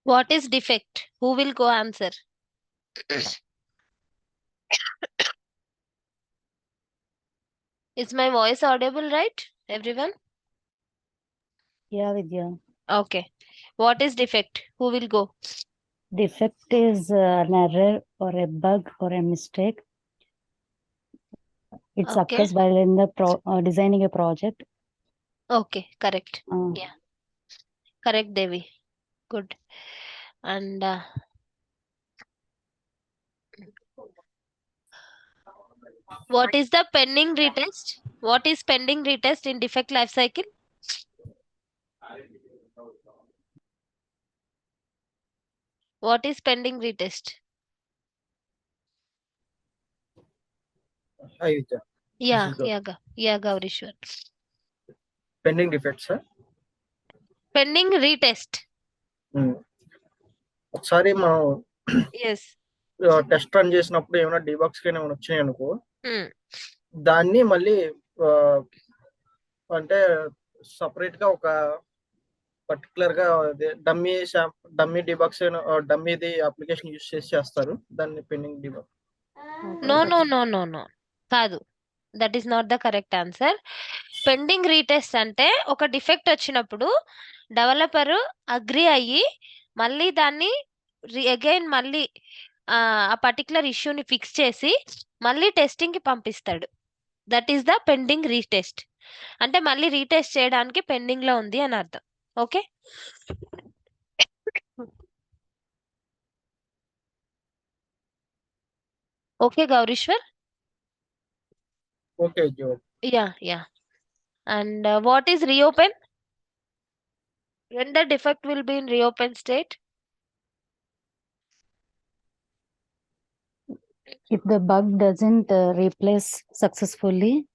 What is defect? Who will go answer? Is my voice audible, right, everyone? Yeah, Vidya. Okay. What is defect? Who will go? Defect is an error or a bug or a mistake. It Okay. occurs while in the designing a project. Okay. Correct. Uh, Yeah. Correct, Devi. Good. And what is the pending retest? What is pending retest in defect life cycle? What is pending retest? Hi, Vidya. This Yeah, is the yeah, Gaurishwar. pending defects, sir. Pending retest. ఒకసారి మనం Yes. Test run చేసినప్పుడు ఏమైనా డీబగ్స్ కి ఏమైనా వచ్చినాయి అనుకో, Hmm. దాన్ని మళ్ళీ ఆ, అంటే సపరేట్ గా ఒక పర్టికులర్ గా డమ్మీ డీబగ్స్ డమ్మీది అప్లికేషన్ యూస్ చేసి చేస్తారు దాన్ని పెండింగ్ డీబగ్. No. కాదు. That is not the correct answer. Pending retest అంటే ఒక డిఫెక్ట్ వచ్చినప్పుడు డెవలపర్ అగ్రి అయ్యి మళ్ళీ దాన్ని అగైన్ మళ్ళీ ఆ పర్టికులర్ ఇష్యూని ఫిక్స్ చేసి మళ్ళీ టెస్టింగ్ కి పంపిస్తాడు. That is the pending retest. అంటే మళ్ళీ రీటెస్ట్ చేయడానికి పెండింగ్ లో ఉంది అని అర్థం. Okay. Okay Gaurishwar. Okay. Yeah. And what is reopen? When the defect will be in reopen state? if the bug doesn't replace successfully,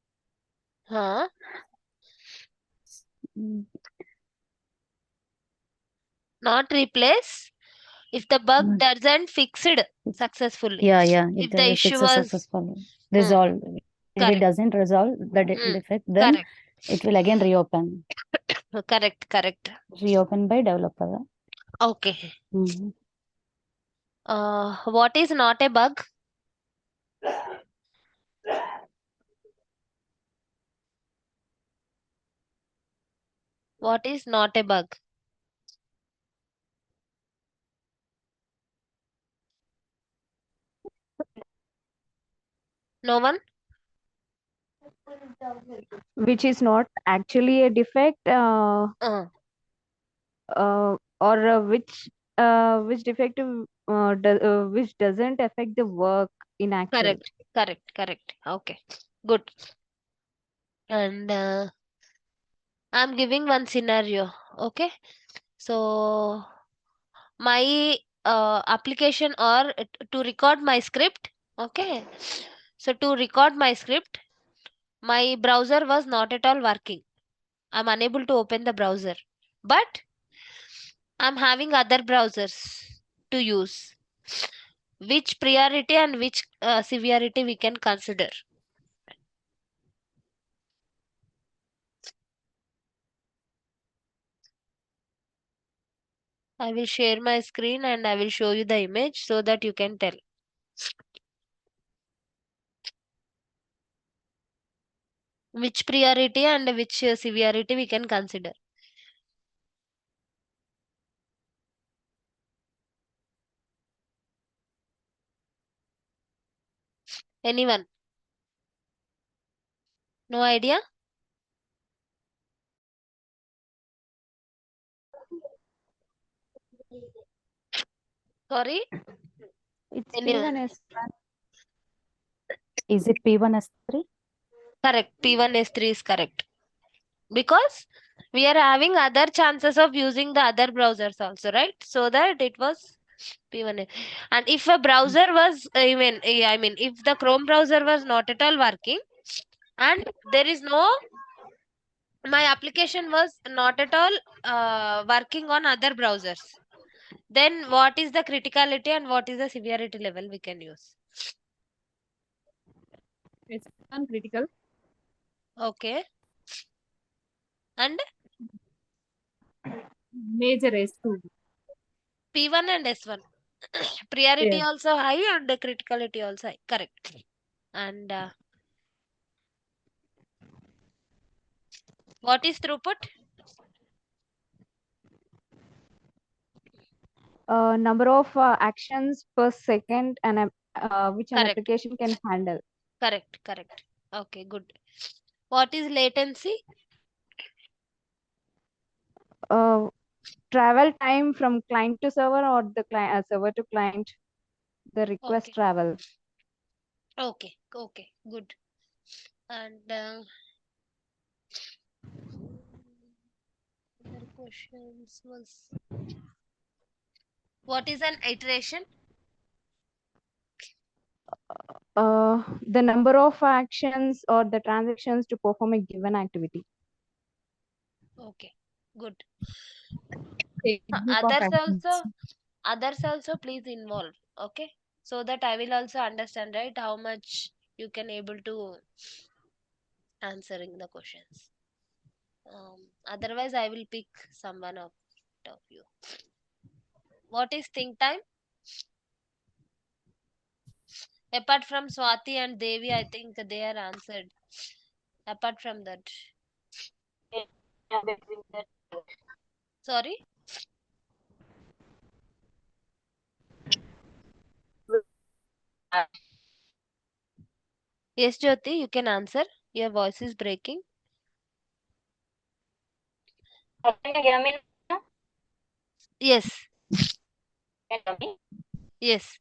Huh? mm, Not replace. If the bug Mm. doesn't fixed successfully. yeah, If it the issue fixes was successfully. Hmm. Resolve. If it Correct. doesn't resolve the Hmm. defect, then Correct. it will again reopen. Correct. Reopen by developer. Okay. Mhm. What is not a bug? What is not a bug? No one? Which is not actually a defect, Uh, or which defective which doesn't affect the work in actual. correct. Okay. Good. And I'm giving one scenario. Okay. So my application or to record my script. Okay. So to record my script, my browser was not at all working. I'm unable to open the browser, but I'm having other browsers to use. Which priority and which severity we can consider? I will share my screen and I will show you the image so that you can tell. Which priority and which severity we can consider. Anyone? No idea? Sorry? It's Anyone? P1S1. Is it P1S3? Correct. P1S3 is correct. Because we are having other chances of using the other browsers also, right? So that it was P1. And if a browser was I mean if the Chrome browser was not at all working and there is no my application was not at all working on other browsers, then what is the criticality and what is the severity level we can use? It's uncritical. Okay. And Major S2. P1 and S1. Priority Yes. also high and the criticality also high. Correct. And what is throughput? Number of actions per second and which an Correct. application can handle. Correct. Correct. Okay, good. What is latency? Travel time from client to server or the client server to client, the request Okay. travel. Okay. Okay. Good. And other questions was, what is an iteration? The number of actions or the transactions to perform a given activity. Okay. Good. Take group of actions. Others also please involve. Okay. So that I will also understand, right, how much you can able to answering the questions. Otherwise I will pick someone out of you. What is think time? Apart from Swati and Devi, I think they are answered. Apart from that, sorry. Yes, Jyoti, you can answer. Your voice is breaking. Can you hear me now? Yes, Can you hear me? yes.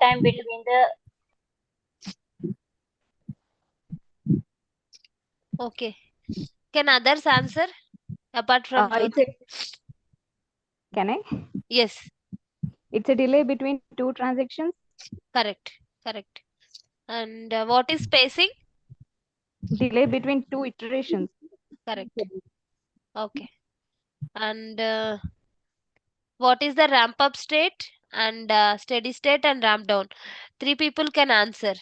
Time between the Okay. Can others answer apart from It's Jyoti? can I? Yes, It's a delay between two transactions. correct, correct. And what is spacing? Delay between two iterations. Correct. Okay. And what is the ramp up state and steady state and ramp down? Three people can answer.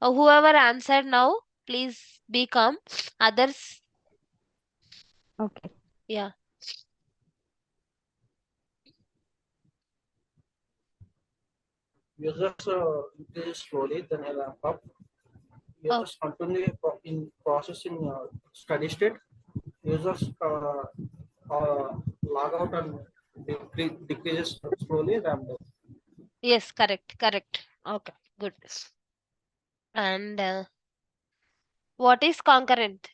Whoever answered now, please be calm. Others, Okay. yeah. Users increase slowly, then a ramp up. Oh, Users continue in processing steady state. Users log out and decreases slowly, ramp down. yes, correct, correct. Okay, good. And what is concurrent?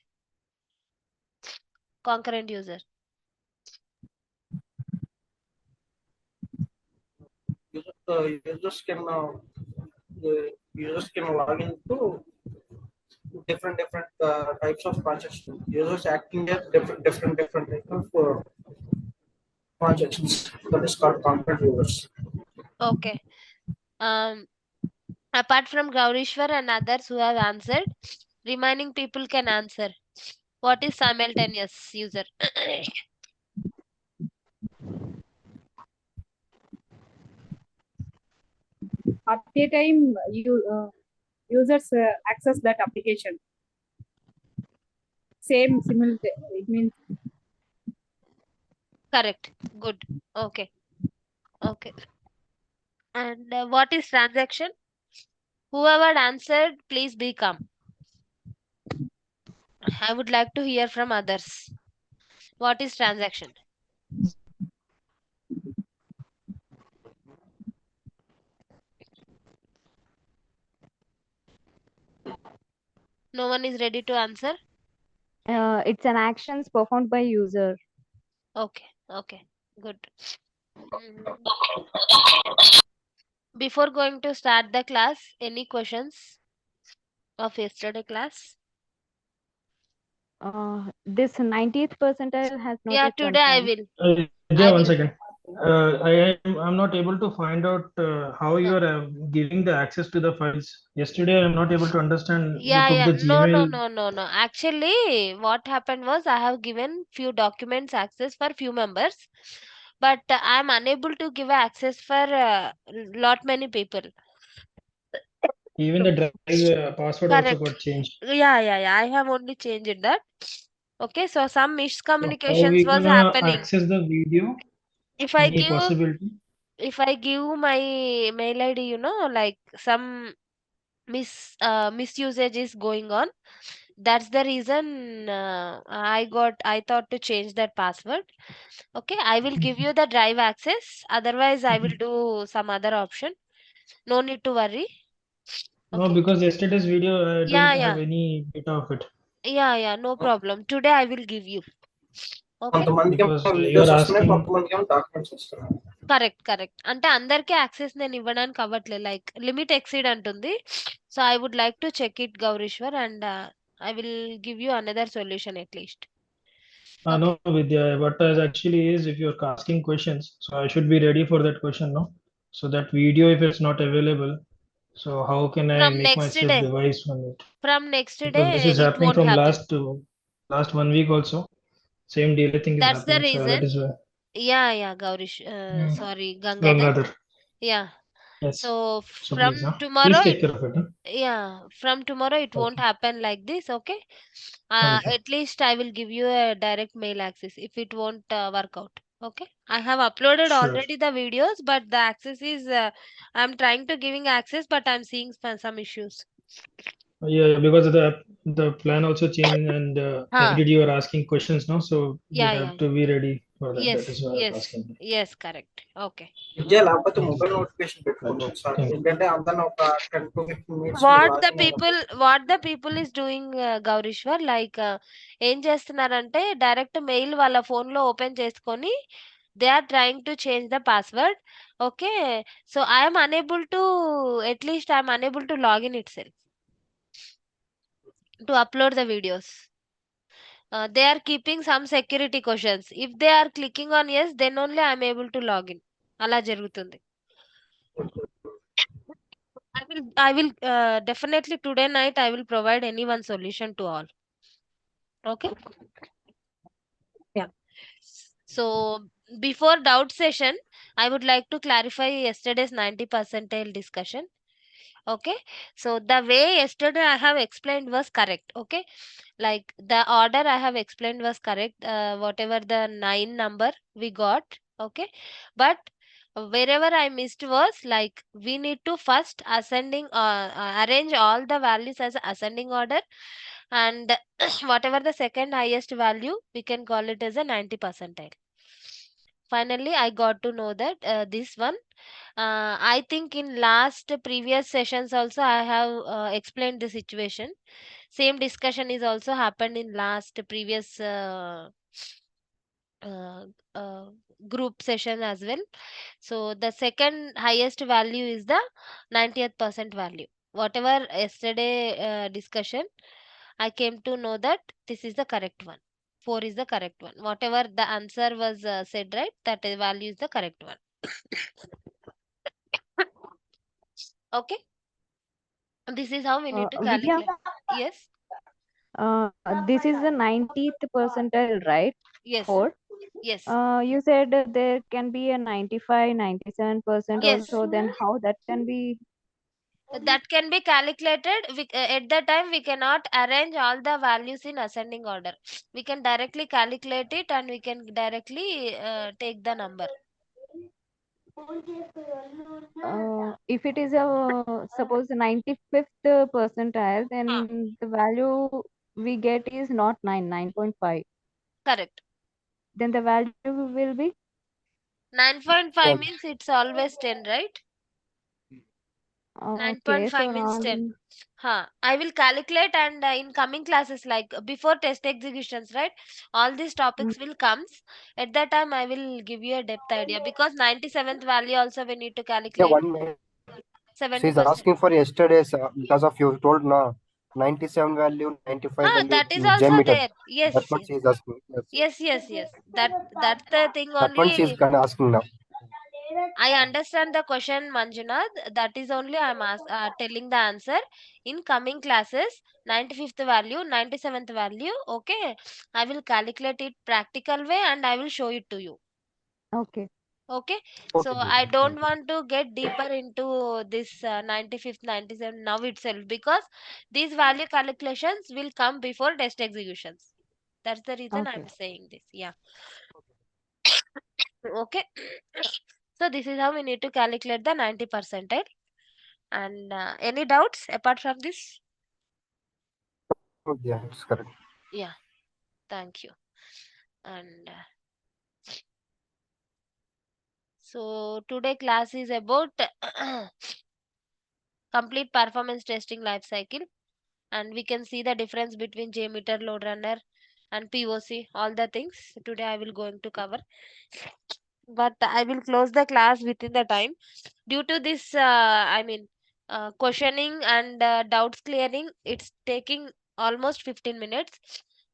Concurrent user. Users can log into different types of transactions. Users acting at different types of transactions. That is called concurrent users. Okay. Um, apart from Gaurishwar and others who have answered, remaining people can answer. What is simultaneous user? At a time, users access that application. Same simultaneous. It means Correct. Good. Okay. Okay. And what is transaction? Whoever answered, please be calm. I would like to hear from others. What is transaction? No one is ready to answer? It's an actions performed by user. Okay. Okay. Good. Before going to start the class, any questions of yesterday class? This 90th percentile has not Yeah, yet today I confirmed. will. Yeah, I one will. second. I'm not able to find out how you are giving the access to the files. Yesterday, I'm not able to understand. You Yeah, took yeah. the No, no, Gmail. no, no, no. Actually, what happened was I have given few documents access for few members, but I'm unable to give access for lot many people. Even the drive password also Correct. got changed. Yeah, yeah, yeah. I have only changed that. Okay, so some So how miscommunications we was gonna happening. access the video? If I Any give possibility? my mail ID, like some misusage is going on. That's the reason I thought to change that password. Okay, I will give you the drive access. Otherwise, I will do some other option. No need to worry. No, Okay. because yesterday's video I Yeah, didn't have yeah, any data of it. yeah. No problem. Today I will give you. Okay. కొంతమందికి Because videos you're వస్తున్నాయి, asking. కొంతమందికి documents వస్తున్నాయి. Correct అంటే అందరికీ access నేను ఇవ్వడానికి అవ్వట్లేదు, like limit exceed అంటుంది. So I would like to check it Gaurishwar, and I will give you another solution at least. No, okay, Vidya, what is actually is if you're asking questions, so I should be ready for that question, no? So that video, if it's not available, so how can I from make next myself day revise on it? Day Because this is it happening won't from happen. last 1 week also. Same delay thing is that's the happening. So that reason. is why. Yeah Gowrish, sorry Gangadhar. Gangadhar. Yeah. Yes. So So from please, huh? Tomorrow Please take care of it. Huh? from tomorrow it won't Okay. happen like this. Okay, Okay. at least I will give you a direct mail access if it won't work out. Okay, I have uploaded Sure. already the videos, but the access is I'm trying to giving access, but I'm seeing some issues. Yeah, because the plan also changed, and Huh. every day you are asking questions, no? So we Yeah. have to be ready for that. Yes, That is why I was yes, asking. yes, correct. Okay. విద్య లేకపోతే mobile notification పెట్టుకోండి Right. ఒకసారి, Thank you. ఎందుకంటే అందరిని ఒక 10 to 15 minutes what the people is doing, Gaurishwar, like ఏం చేస్తున్నారంటే direct mail వాళ్ళ phone లో ఓపెన్ చేసుకొని they are trying to change the password. Okay, so at least I am unable to log in itself to upload the videos. They are keeping some security questions. If they are clicking on yes, then only I am able to log in. అలా జరుగుతుంది. I will definitely today night I will provide any one solution to all. Okay. Yeah. So before doubt session, I would like to clarify yesterday's 90 percentile discussion. Okay, so the way yesterday I have explained was correct. Okay, like the order I have explained was correct, whatever the 9 number we got. Okay, but wherever I missed was like we need to first arrange all the values as ascending order, and whatever the second highest value we can call it as a 90 percentile. Finally I got to know that this one, I think in last previous sessions also I have explained the situation. Same discussion is also happened in last previous uh, uh, group session as well. So the second highest value is the 90th percent value. Whatever yesterday discussion, I came to know that this is the correct one. 4 is the correct one. Whatever the answer was said, right, that value is the correct one. Okay. This is how we need to Vidya, calculate. Yes. this is the 90th percentile, right? Yes. 4. Yes. You said there can be a 95, 97% Yes. also. Then how that can be? That can be calculated. At the time, we cannot arrange all the values in ascending order. We can directly calculate it and we can directly take the number. If it is a suppose the 95th percentile, Huh. then the value we get is not 9.5. Correct. Then the value will be 9.5 means it's always 10, right? okay. 9.5 So means now 10. I will calculate, and in coming classes, like before test executions, right? All these topics will comes. At that time, I will give you a depth idea, because 97th value also we need to Yeah, calculate. 1 minute. She's 70%. asking for yesterday's because of you told na 97 value, 95 value That is in also JMeter. there. Yes, That's what yes, she is asking. Yes. yes. That's the thing That one she is only. gonna asking now. I understand the question, Manjunath. That is only I'm telling the answer. In coming classes, 95th value, 97th value. Okay, I will calculate it practical way and I will show it to you. okay. Okay, so Okay, I Divya, don't thank you. want to get deeper into this 95th, 97 now itself, because these value calculations will come before test executions. That's the reason Okay. I'm saying this. Yeah. Okay. So this is how we need to calculate the 90 percentile. And any doubts apart from this? Yeah, it's correct. Yeah, thank you. And so today class is about complete performance testing life cycle, and we can see the difference between JMeter, LoadRunner, and POC. All the things today I will going to cover, but I will close the class within the time due to this. Questioning and doubts clearing. It's taking almost 15 minutes.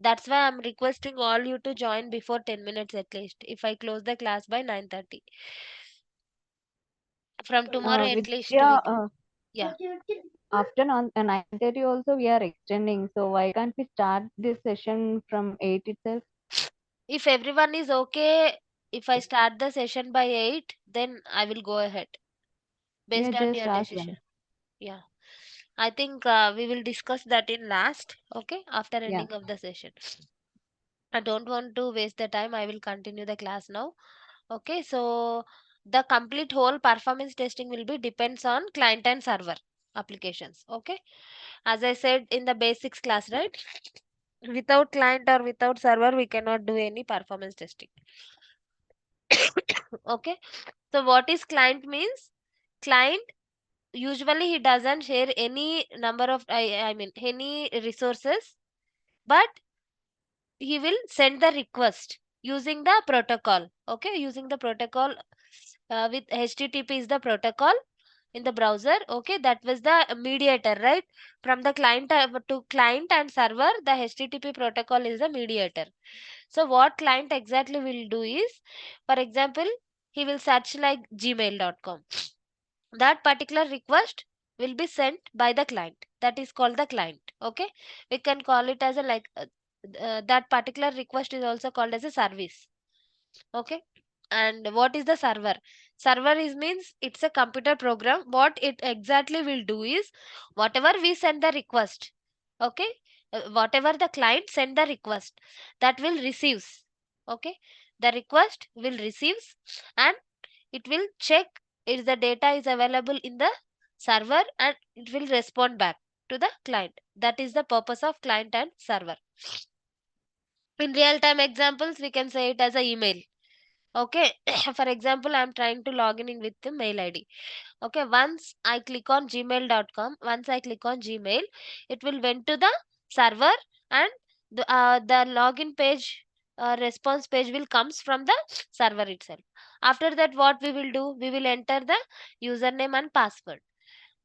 That's why I'm requesting all you to join before 10 minutes at least. If I close the class by 9:30, from tomorrow at least Vidya, we yeah. after 9:30 also we are extending. So why can't we start this session from 8 itself? If everyone is okay, if I start the session by 8, then I will go ahead Yeah, based on just your ask decision. them. Yeah. I think we will discuss that in last, okay, after Yeah. ending of the session. I don't want to waste the time. I will continue the class now. Okay, so the complete whole performance testing will be depends on client and server applications. Okay, as I said in the basics class, right? Without client or without server, we cannot do any performance testing. Okay, so what is client means? Client usually he doesn't share any number of any resources, but he will send the request using the protocol. Okay, using the protocol with HTTP is the protocol in the browser. Okay, that was the mediator, right? From the client to client and server, the HTTP protocol is the mediator. So what client exactly will do is, for example, he will search like gmail.com. That particular request will be sent by the client. That is called the client. Okay, we can call it as a that particular request is also called as a service. Okay, and what is the server? Server is means it's a computer program. What it exactly will do is, whatever we send the request, okay, whatever the client send the request, that will receives. Okay, the request will receives, and it will check if the data is available in the server, and it will respond back to the client. That is the purpose of client and server. In real time examples, we can say it as a email. Okay, for example, I'm trying to log in with the mail ID. Okay, once I click on gmail.com, once I click on Gmail, it will went to the server, and the login page, response page will comes from the server itself. After that, what we will do? We will enter the username and password.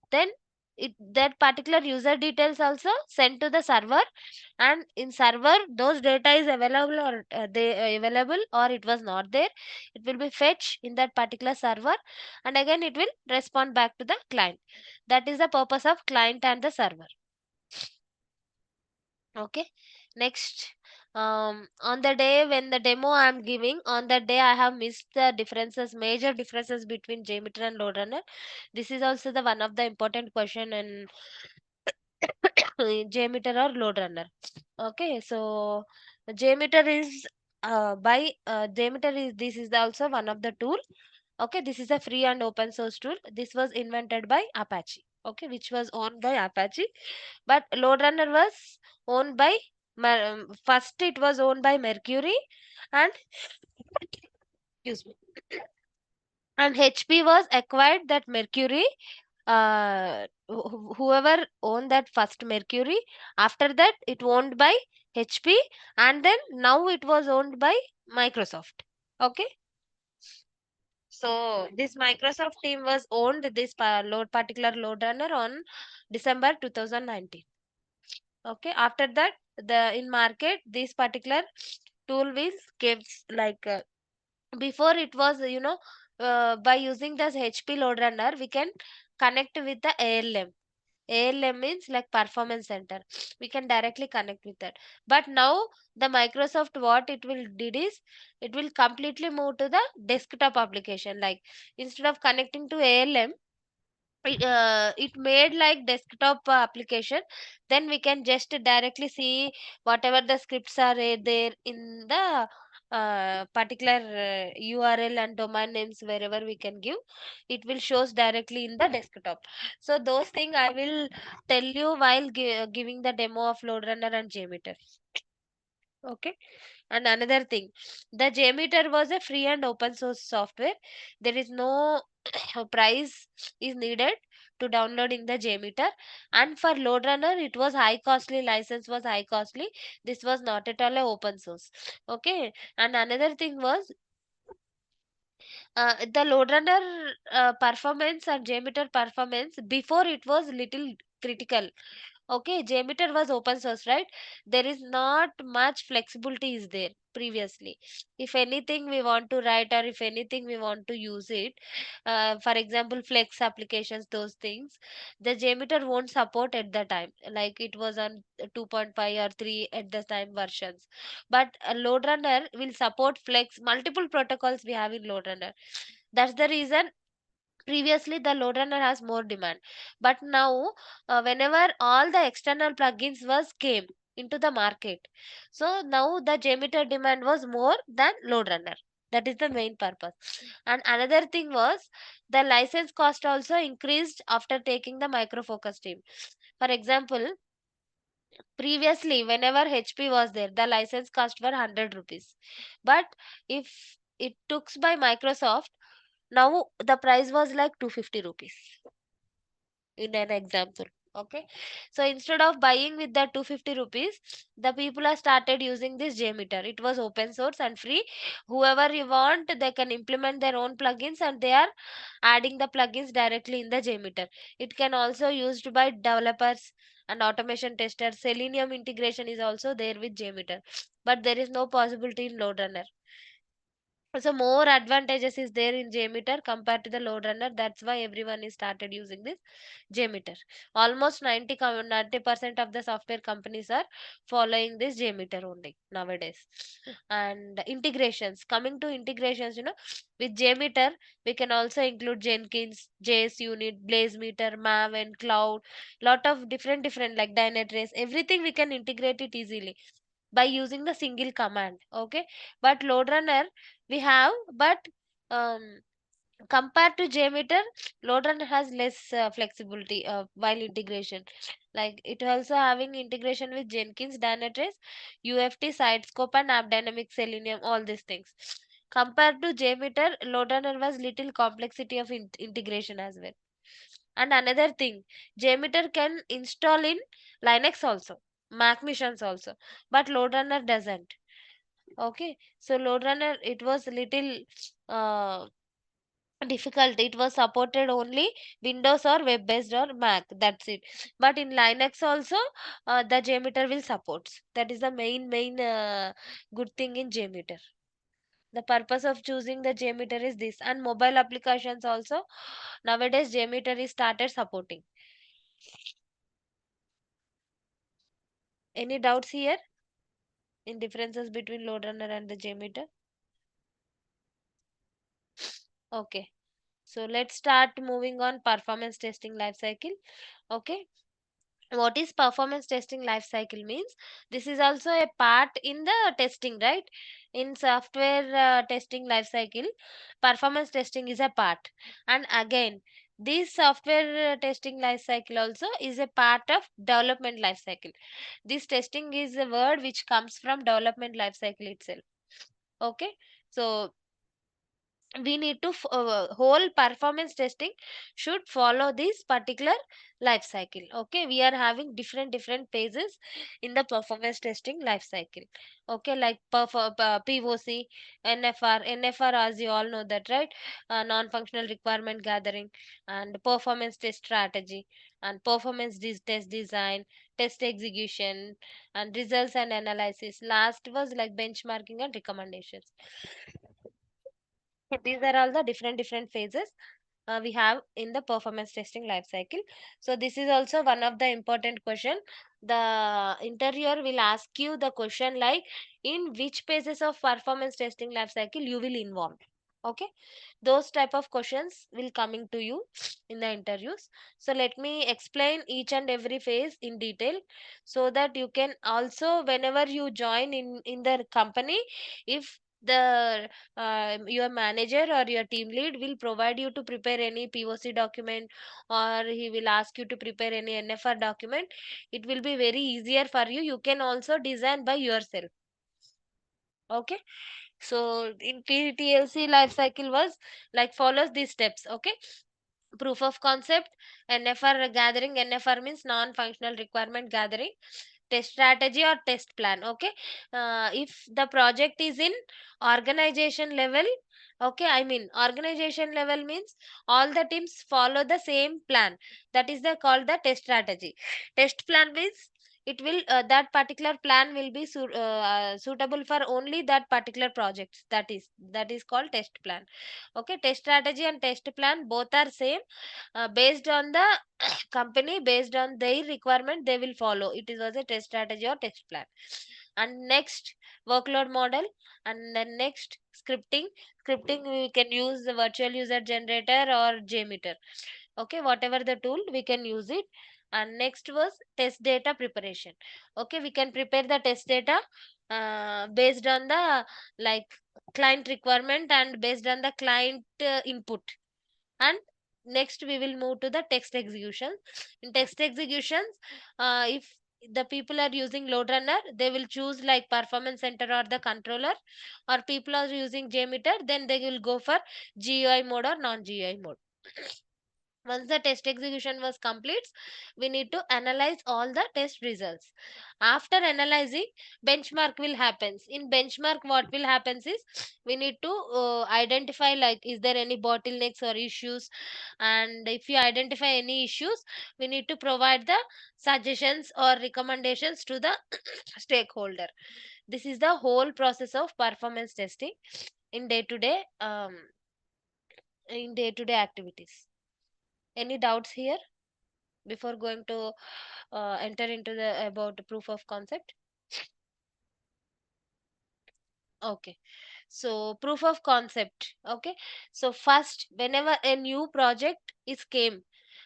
Then that particular user details also sent to the server, and in server those data is available, or they available, or it was not there, it will be fetched in that particular server, and again it will respond back to the client. That is the purpose of client and the server. Okay, next, on the day when the demo I am giving, on that day I have missed the differences, major differences between JMeter and LoadRunner. This is also the one of the important question in JMeter or LoadRunner. Okay, so JMeter is JMeter is, this is also one of the tool. Okay, this is a free and open source tool. This was invented by Apache. Okay, which was owned by Apache, but LoadRunner was owned by first it was owned by Mercury, and excuse me, and HP was acquired that Mercury. Whoever owned that first Mercury, after that it owned by HP, and then now it was owned by Microsoft. Okay, so this Microsoft team was owned this particular load runner on December 2019. Okay, after that, the in market this particular tool will gives like before it was, by using this HP load runner we can connect with the ALM. ALM means like performance center. We can directly connect with that. But now the Microsoft what it will did is, it will completely move to the desktop application. Like instead of connecting to ALM, it made like desktop application. Then we can just directly see whatever the scripts are there in the particular URL and domain names wherever we can give, it will shows directly in the desktop. So those things I will tell you while giving the demo of LoadRunner and JMeter. Okay. And another thing, the JMeter was a free and open source software. There is no price is needed to downloading the JMeter. And for LoadRunner, it was high costly, license was high costly. This was not at all a open source. Okay. And another thing was the LoadRunner performance and JMeter performance before it was little critical. Okay, JMeter was open source, right? There is not much flexibility is there previously. If anything we want to write or if anything we want to use it, for example, flex applications, those things, the JMeter won't support at the time. Like it was on 2.5 or 3 at the time versions. But LoadRunner will support flex multiple protocols we have in LoadRunner. That's the reason previously the LoadRunner has more demand, but now whenever all the external plugins was came into the market, so now the JMeter demand was more than LoadRunner. That is the main purpose. And another thing was the license cost also increased after taking the micro focus team. For example, previously whenever HP was there, the license cost were 100 rupees, but if it took by Microsoft, now the price was like 250 rupees in an example. Okay, so instead of buying with the 250 rupees, the people have started using this JMeter. It was open source and free. Whoever you want, they can implement their own plugins and they are adding the plugins directly in the JMeter. It can also used by developers and automation testers. Selenium integration is also there with JMeter, but there is no possibility in LoadRunner. So more advantages is there in JMeter compared to the LoadRunner. That's why everyone is started using this JMeter. Almost 90% of the software companies are following this JMeter only nowadays. And integrations. Coming to integrations, with JMeter we can also include Jenkins, JS Unit, BlazeMeter, Maven, Cloud. Lot of different like Dynatrace. Everything we can integrate it easily by using the single command. Okay, but LoadRunner we have, but um, compared to JMeter, LoadRunner has less flexibility while integration. Like it also having integration with Jenkins, Dynatrace, UFT, Sidescope, and App Dynamics, Selenium, all these things. Compared to JMeter, LoadRunner was little complexity of integration as well. And another thing, JMeter can install in Linux also, Mac machines also, but LoadRunner doesn't. Okay, so LoadRunner it was little uh, difficult. It was supported only Windows or web based or Mac. That's it. But in Linux also, the JMeter will support. That is the main good thing in JMeter. The purpose of choosing the JMeter is this, and mobile applications also nowadays JMeter is started supporting. Any doubts here in differences between LoadRunner and the JMeter? Okay. So let's start moving on performance testing life cycle. Okay. What is performance testing life cycle means? This is also a part in the testing, right? In software testing life cycle, performance testing is a part. And again, this software testing life cycle also is a part of development life cycle. This testing is a word which comes from development life cycle itself. Okay. So we need to whole performance testing should follow this particular life cycle. Okay, we are having different phases in the performance testing life cycle. Okay, like POC, NFR, as you all know that, right? Non-functional requirement gathering, and performance test strategy, and performance test design, test execution, and results and analysis. Last was like benchmarking and recommendations. These are all the different phases we have in the performance testing life cycle. So this is also one of the important question. The interviewer will ask you the question like, in which phases of performance testing life cycle you will involve. Okay, those type of questions will coming to you in the interviews. So let me explain each and every phase in detail, so that you can also, whenever you join in the company, if the your manager or your team lead will provide you to prepare any POC document, or he will ask you to prepare any NFR document. It will be very easier for you. You can also design by yourself. Okay, so in PTLC life cycle was like follows these steps. Okay, proof of concept, NFR gathering. NFR means non-functional requirement gathering. Test strategy or test plan. Okay, if the project is in organization level, okay, I mean organization level means all the teams follow the same plan. That is the called the test strategy. Test plan means it will that particular plan will be suitable for only that particular projects. That is called test plan. Okay, test strategy and test plan both are same. Based on the company, based on their requirement, they will follow. It is also test strategy or test plan. And next, workload model. And then next, scripting we can use the virtual user generator or JMeter. Okay, whatever the tool we can use it. And next was test data preparation. Okay, we can prepare the test data based on the like client requirement and based on the client input. And next we will move to the text execution. In text executions, if the people are using LoadRunner, they will choose like performance center or the controller, or people are using JMeter, then they will go for GUI mode or non-GUI mode. Once the test execution was complete, we need to analyze all the test results. After analyzing, benchmark will happens. In benchmark, what will happens is we need to identify like is there any bottlenecks or issues, and if you identify any issues, we need to provide the suggestions or recommendations to the stakeholder. This is the whole process of performance testing in day to day activities. Any doubts here before going to enter into the about the proof of concept? Okay, so proof of concept. Okay, so first whenever a new project is came,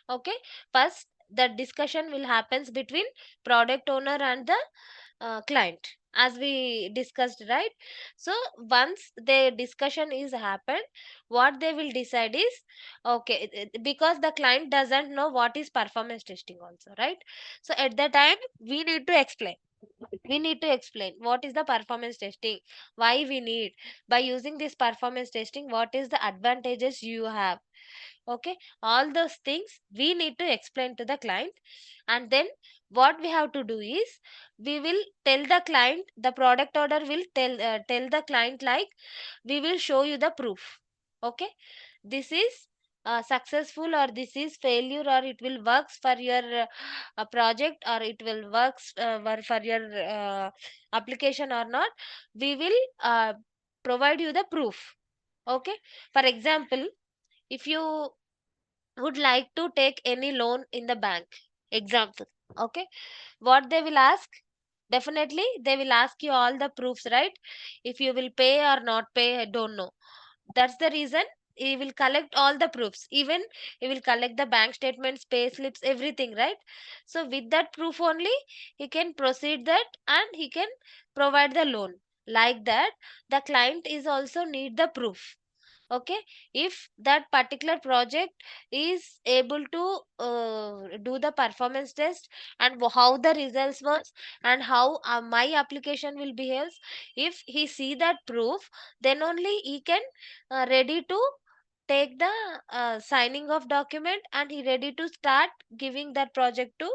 okay, first the discussion will happens between product owner and the client, as we discussed, right? So once the discussion is happened, what they will decide is, okay, because the client doesn't know what is performance testing also, right? So at the time we need to explain what is the performance testing, why we need, by using this performance testing, what is the advantages you have. Okay, all those things we need to explain to the client. And then what we have to do is we will tell the client, the product owner will tell the client like we will show you the proof. Okay, this is successful or this is failure, or it will works for your project, or it will works for your application or not. We will provide you the proof. Okay, for example, if you would like to take any loan in the bank, example, okay, what they will ask, definitely they will ask you all the proofs, right? If you will pay or not pay, I don't know. That's the reason he will collect all the proofs. Even he will collect the bank statements, pay slips, everything, right? So with that proof only he can proceed that and he can provide the loan. Like that, the client is also need the proof. Okay, if that particular project is able to do the performance test, and how the results was, and how my application will behave, if he see that proof, then only he can ready to take the signing of document, and he ready to start giving that project to,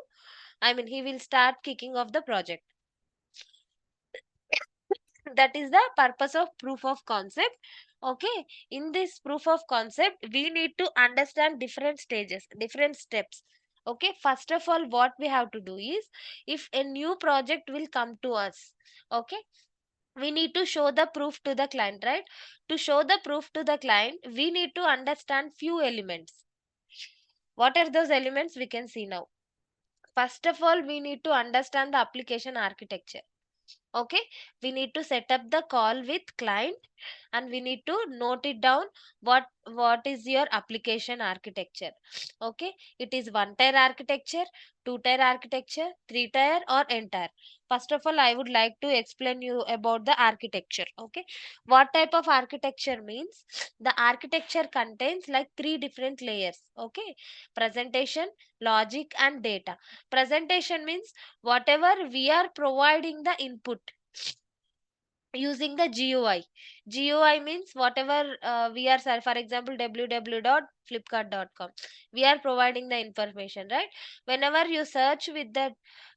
I mean he will start kicking off the project. That is the purpose of proof of concept. Okay, in this proof of concept we need to understand different stages, different steps. Okay, first of all what we have to do is, if a new project will come to us, okay, we need to show the proof to the client, right? To show the proof to the client, we need to understand few elements. What are those elements? We can see now. First of all, we need to understand the application architecture. Okay, we need to set up the call with client, and we need to note it down, what is your application architecture. Okay, it is one tier architecture, two tier architecture, three tier, or entire. First of all, I would like to explain you about the architecture. Okay, what type of architecture means? The architecture contains like 3 different layers. Okay, presentation, logic, and data. Presentation means whatever we are providing the input using the GUI. GUI means whatever we are, for example, www.flipkart.com. We are providing the information, right? Whenever you search with that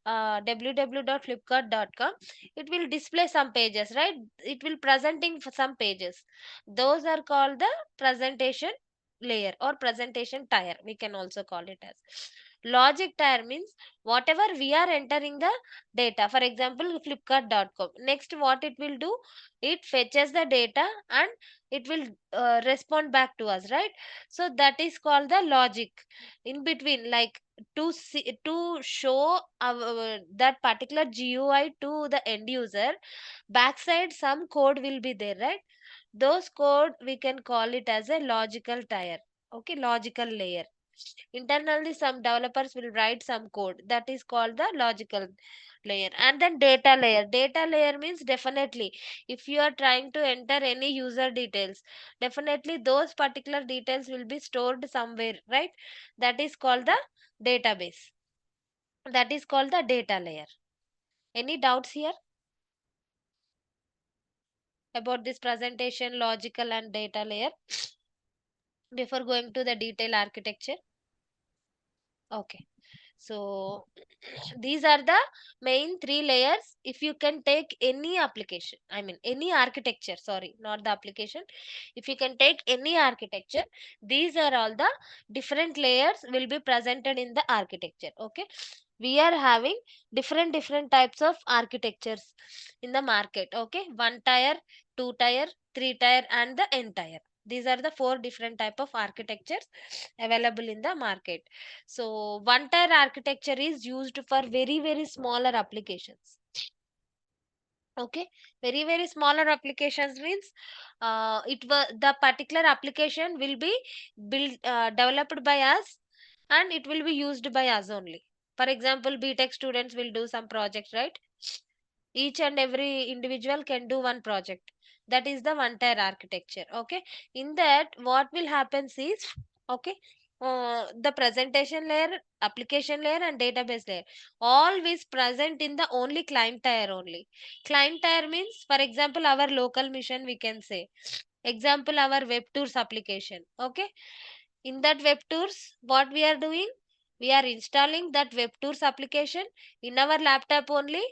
www.flipkart.com, it will display some pages, right? It will presenting for some pages. Those are called the presentation layer or presentation tier. We can also call it as logic tier means whatever we are entering the data, for example flipkart.com. Next what it will do, it fetches the data and it will respond back to us, right? So that is called the logic. In between, like to see, to show that particular GUI to the end user, backside some code will be there, right? Those code we can call it as a logical tier. Okay, logical layer. Internally some developers will write some code, that is called the logical layer. And then data layer. Data layer means definitely if you are trying to enter any user details, definitely those particular details will be stored somewhere, right? That is called the database. That is called the data layer. Any doubts here about this presentation, logical and data layer before going to the detail architecture? Okay, so these are the main 3 layers. If you can take any application, I mean any architecture, sorry, not the application. If you can take any architecture, these are all the different layers will be presented in the architecture. Okay, we are having different types of architectures in the market. Okay, 1 tier, 2 tier, 3 tier, and the n tier. These are the 4 different type of architectures available in the market. So one tier architecture is used for very smaller applications. Okay, very smaller applications means it was the particular application will be built developed by us and it will be used by us only. For example, BTech students will do some projects, right? Each and every individual can do one project. That is the one tier architecture. Okay, in that what will happen is, okay, the presentation layer, application layer, and database layer always present in the only client tier only. Client tier means, for example, our local mission, we can say. Example, our web tours application. Okay, in that web tours, what we are doing, we are installing that web tours application in our laptop only.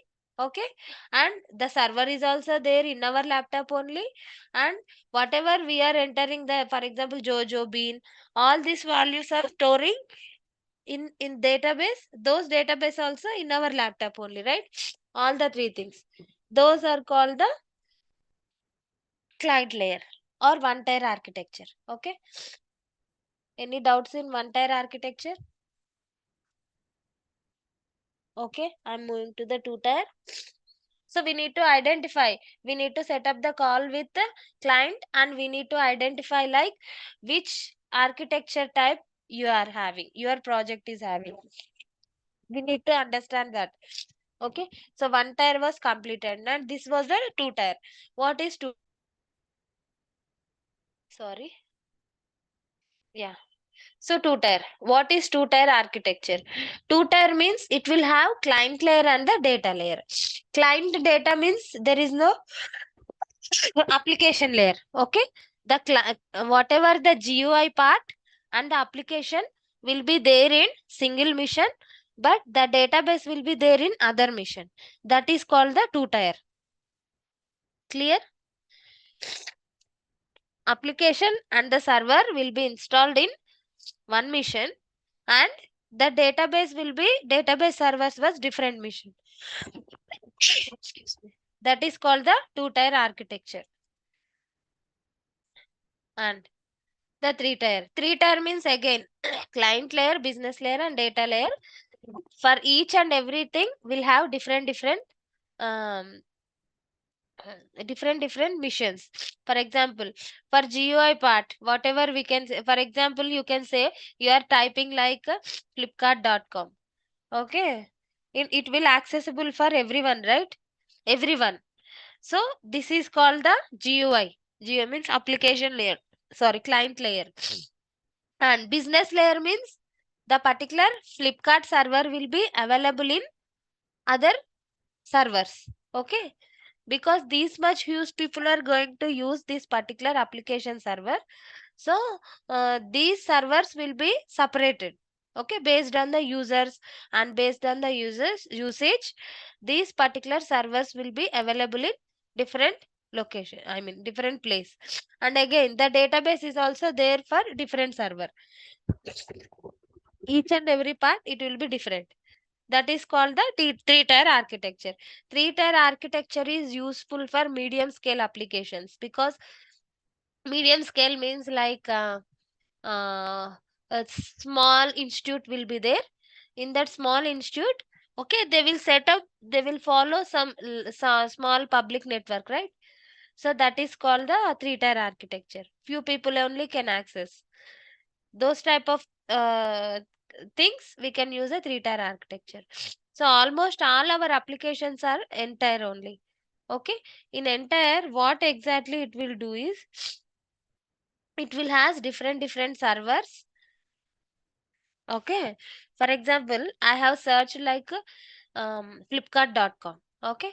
Okay, and the server is also there in our laptop only. And whatever we are entering, the, for example, jojo, bean, all these values are storing in database. Those database also in our laptop only, right? All the 3 things, those are called the client layer or one tier architecture. Okay, any doubts in one tier architecture? Okay, I'm moving to the 2 tier. So we need to identify, we need to set up the call with the client and we need to identify like which architecture type you are having, your project is having. We need to understand that. Okay, so 1 tier was completed and this was the 2 tier. What is 2? Sorry. Yeah. So 2 tier. What is 2 tier architecture? 2 tier means it will have client layer and the data layer. Client data means there is no application layer. Okay, the whatever the GUI part and the application will be there in single mission, but the database will be there in other mission. That is called the 2 tier. Clear? Application and the server will be installed in one mission and the database will be, database servers was different mission. Excuse me. That is called the 2 tier architecture. And the 3 tier. 3 tier means again client layer, business layer, and data layer. For each and everything, we'll have different um, different missions. For example, for GUI part, whatever we can say, for example, you can say you are typing like flipkart.com. Okay, it will accessible for everyone, right? Everyone. So this is called the GUI. GUI means application layer, sorry, client layer. And business layer means the particular Flipkart server will be available in other servers. Okay, because these much huge people are going to use this particular application server. So these servers will be separated, okay, based on the users, and based on the users usage, these particular servers will be available in different location, I mean different place. And again the database is also there for different server. Each and every part it will be different. That is called the three-tier architecture. Three-tier architecture is useful for medium scale applications, because medium scale means like a small institute will be there. In that small institute, okay, they will set up, they will follow some small public network, right? So that is called the three-tier architecture. Few people only can access those type of things. We can use a three-tier architecture. So almost all our applications are entire only. Okay, in entire, what exactly it will do is, it will has different servers. Okay, for example, I have searched like flipkart.com. Okay,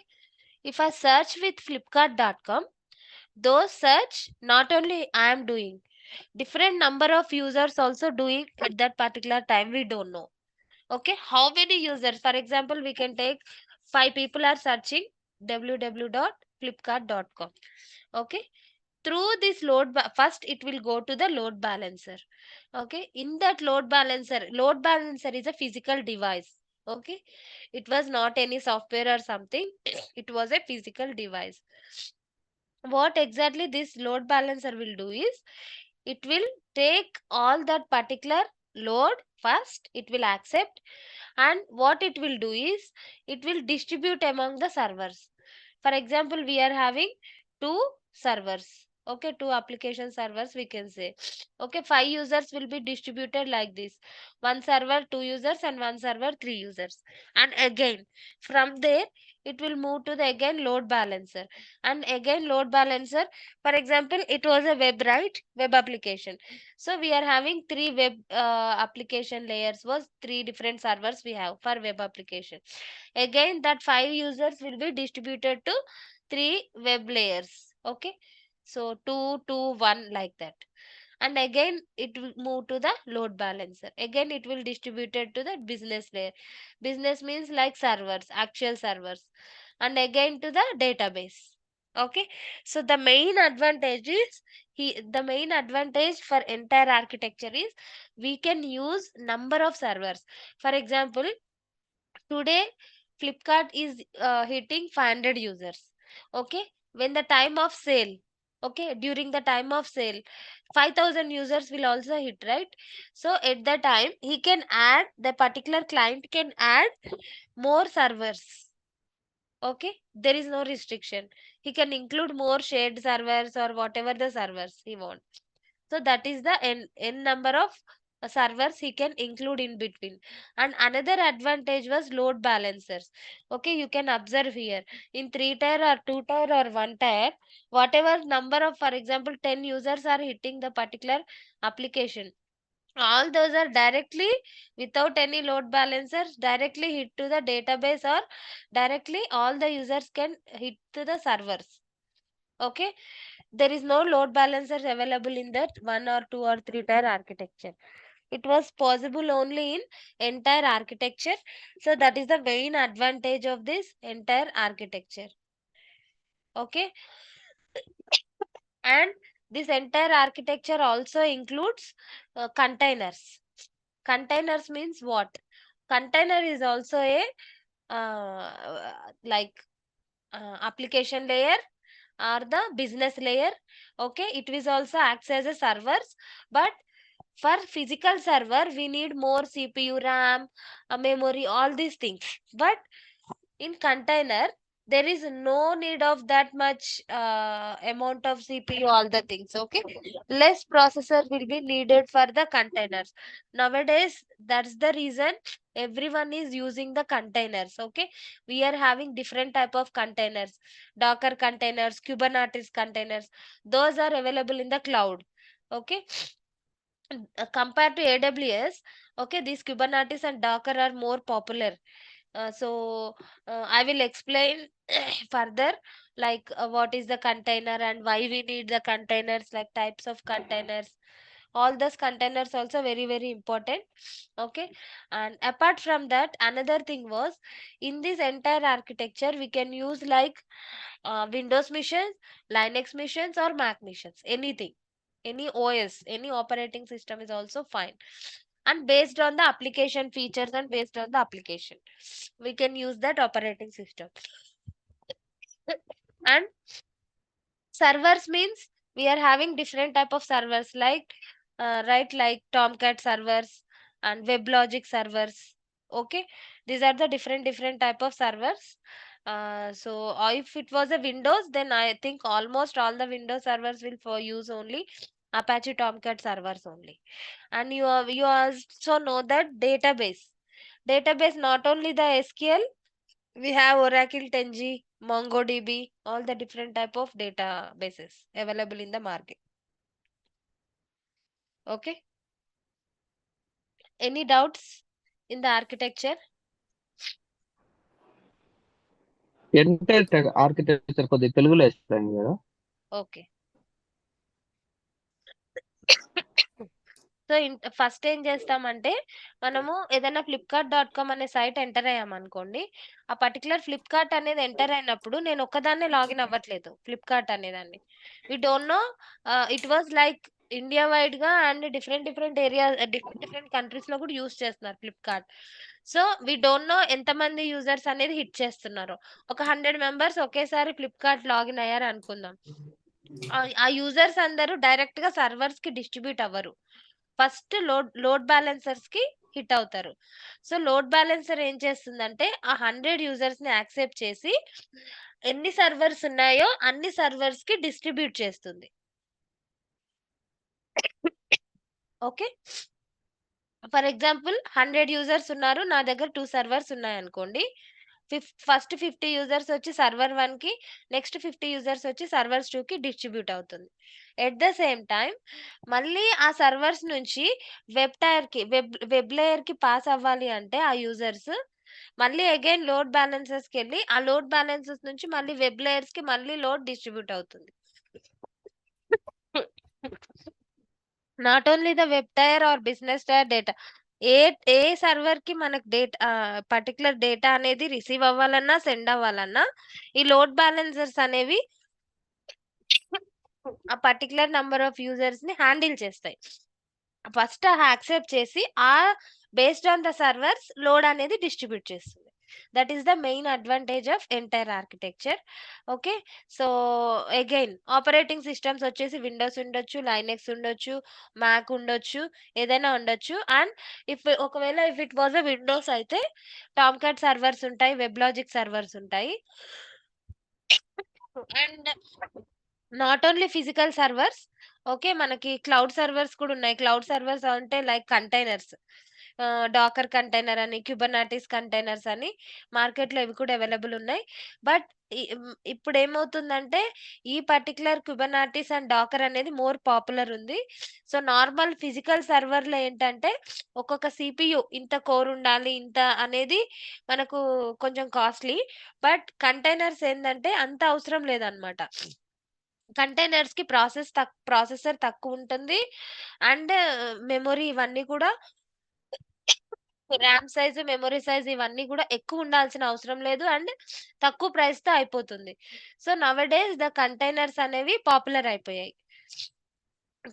if I search with flipkart.com, those search not only I am doing, different number of users also doing at that particular time, we don't know. Okay, how many users? For example, we can take 5 people are searching www.flipkart.com. Okay, through this first it will go to the load balancer. Okay, in that load balancer is a physical device. Okay, it was not any software or something. It was a physical device. What exactly this load balancer will do is, it will take all that particular load first, it will accept, and what it will do is, it will distribute among the servers. For example, we are having two servers, okay, two application servers we can say. Okay, 5 users will be distributed like this: one server 2 users, and one server 3 users. And again from there it will move to the again load balancer, and again load balancer. For example, it was a web, right? Web application. So we are having three web application layers, was three different servers we have for web application. Again that 5 users will be distributed to three web layers. Okay, so 2 2 1 like that. And again it will move to the load balancer, again it will distributed to the business layer. Business means like servers, actual servers. And again to the database. Okay, so the main advantage is, the main advantage for entire architecture is, we can use number of servers. For example, today Flipkart is hitting 500 users. Okay, when the time of sale, okay, during the time of sale, 5,000 users will also hit, right? So at the time he can add, the particular client can add more servers. Okay, there is no restriction. He can include more shared servers or whatever the servers he wants. So that is the n number of servers he can include in between. And another advantage was load balancers. Okay, you can observe here, in 3-tier or 2-tier or 1-tier, whatever number of, for example, 10 users are hitting the particular application, all those are directly, without any load balancers, directly hit to the database, or directly all the users can hit to the servers. Okay, there is no load balancers available in that 1 or 2 or 3-tier architecture. It was possible only in entire architecture. So that is the main advantage of this entire architecture. Okay, and this entire architecture also includes containers. Containers means what? Container is also a like application layer or the business layer. Okay, it will also acts as a servers, but for physical server we need more CPU, RAM, memory, all these things. But in container there is no need of that much amount of CPU, all the things. Okay, less processor will be needed for the containers. Nowadays, that's the reason everyone is using the containers. Okay, we are having different type of containers, Docker containers, Kubernetes containers. Those are available in the cloud. Okay, compared to AWS, okay, these Kubernetes and Docker are more popular. I will explain further, like what is the container and why we need the containers, like types of containers. All those containers also very important. Okay, and apart from that, another thing was, in this entire architecture we can use like Windows machines, Linux machines, or Mac machines, anything, any OS, any operating system is also fine. And based on the application features and based on the application, we can use that operating system. And servers means we are having different type of servers, like right, like Tomcat servers and WebLogic servers. Okay, these are the different type of servers. If it was a Windows, then I think almost all the Windows servers will for use only Apache Tomcat servers only. And you also know that database, not only the SQL, we have Oracle 10G, MongoDB, all the different type of databases available in the market. Okay, any doubts in the architecture? Entire architecture కొద్దిగా తెలుగులో explain కదా. Okay. So first ఏం చేస్తామంటే, మనము ఏదైనా flipkart.com అనే site enter అయ్యామనుకోండి, ఆ particular Flipkart అనేది ఎంటర్ అయినప్పుడు నేను ఒక్కదాన్నే లాగిన్ అవ్వట్లేదు ఫ్లిప్కార్ట్ అనేదాన్ని. We don't know, it was like India wide గా and different area, different countries లో కూడా యూస్ చేస్తున్నారు Flipkart. So we don't know ఎంతమంది యూజర్స్ అనేది హిట్ చేస్తున్నారు. ఒక 100 మెంబర్స్ ఒకేసారి ఫ్లిప్కార్ట్ లాగిన్ అయ్యారు అనుకుందాం. ఆ యూజర్స్ అందరూ డైరెక్ట్ గా సర్వర్స్ కి డిస్ట్రిబ్యూట్ అవ్వరు, ఫస్ట్ లోడ్ బ్యాలెన్సర్స్ కి హిట్ అవుతారు. సో లోడ్ బ్యాలెన్సర్ ఏం చేస్తుందంటే, ఆ 100 యూజర్స్ ని యాక్సెప్ట్ చేసి ఎన్ని సర్వర్స్ ఉన్నాయో అన్ని సర్వర్స్ కి డిస్ట్రిబ్యూట్ చేస్తుంది. ఓకే, ఫర్ ఎగ్జాంపుల్ 100 యూజర్స్ ఉన్నారు, నా దగ్గర 2 సర్వర్స్ ఉన్నాయి అనుకోండి. ఫస్ట్ 50 యూజర్స్ వచ్చి సర్వర్ 1 కి, నెక్స్ట్ 50 యూజర్స్ వచ్చి సర్వర్స్ 2 కి డిస్ట్రిబ్యూట్ అవుతుంది. ఎట్ ద సేమ్ టైం మళ్ళీ ఆ సర్వర్స్ నుంచి వెబ్ లేయర్ కి పాస్ అవ్వాలి అంటే ఆ యూజర్స్ మళ్ళీ అగైన్ లోడ్ బ్యాలెన్సెస్ కి వెళ్ళి, ఆ లోడ్ బ్యాలెన్సెస్ నుంచి మళ్ళీ వెబ్ లేయర్స్ కి మళ్ళీ లోడ్ డిస్ట్రిబ్యూట్ అవుతుంది. Not only the web tier or business tier data, ఏ సర్వర్ కి మనకు డేటా, పర్టికులర్ డేటా అనేది రిసీవ్ అవ్వాలన్నా సెండ్ అవ్వాలన్నా ఈ లోడ్ బ్యాలెన్సర్స్ అనేవి ఆ పర్టికులర్ నంబర్ ఆఫ్ యూజర్స్ ని హ్యాండిల్ చేస్తాయి. ఫస్ట్ యాక్సెప్ట్ చేసి ఆ based on the servers load అనేది డిస్ట్రిబ్యూట్ చేస్తుంది. That is the main advantage of entire architecture. Okay, so again operating systems వచ్చేసి విండోస్ ఉండొచ్చు, లైనెక్స్ ఉండొచ్చు, మ్యాక్ ఉండొచ్చు, ఏదైనా ఉండొచ్చు. అండ్ ఒకవేళ ఇట్ వాజ్ అ విండోస్ అయితే టామ్కాట్ సర్వర్స్ ఉంటాయి, వెబ్లాజిక్ సర్వర్స్ ఉంటాయి. And not only physical servers, okay, మనకి క్లౌడ్ సర్వర్స్ కూడా ఉన్నాయి. క్లౌడ్ సర్వర్స్ అంటే లైక్ కంటైనర్స్, డాకర్ కంటైనర్ అని, క్యూబర్నాటిస్ కంటైనర్స్ అని మార్కెట్లో ఇవి కూడా అవైలబుల్ ఉన్నాయి. బట్ ఇప్పుడు ఏమవుతుందంటే, ఈ పర్టికులర్ క్యూబర్నాటిస్ అండ్ డాకర్ అనేది మోర్ పాపులర్ ఉంది. సో నార్మల్ ఫిజికల్ సర్వర్లో ఏంటంటే ఒక్కొక్క సిపియు ఇంత కోర్ ఉండాలి, ఇంత అనేది మనకు కొంచెం కాస్ట్లీ. బట్ కంటైనర్స్ ఏంటంటే అంత అవసరం లేదనమాట. కంటైనర్స్ కి ప్రాసెసర్ తక్కువ ఉంటుంది, అండ్ మెమొరీ ఇవన్నీ కూడా, ర్యామ్ సైజ్, మెమొరీ సైజ్ ఇవన్నీ కూడా ఎక్కువ ఉండాల్సిన అవసరం లేదు, అండ్ తక్కువ ప్రైస్ తో అయిపోతుంది. సో నవడేస్ ద కంటైనర్స్ అనేవి పాపులర్ అయిపోయాయి,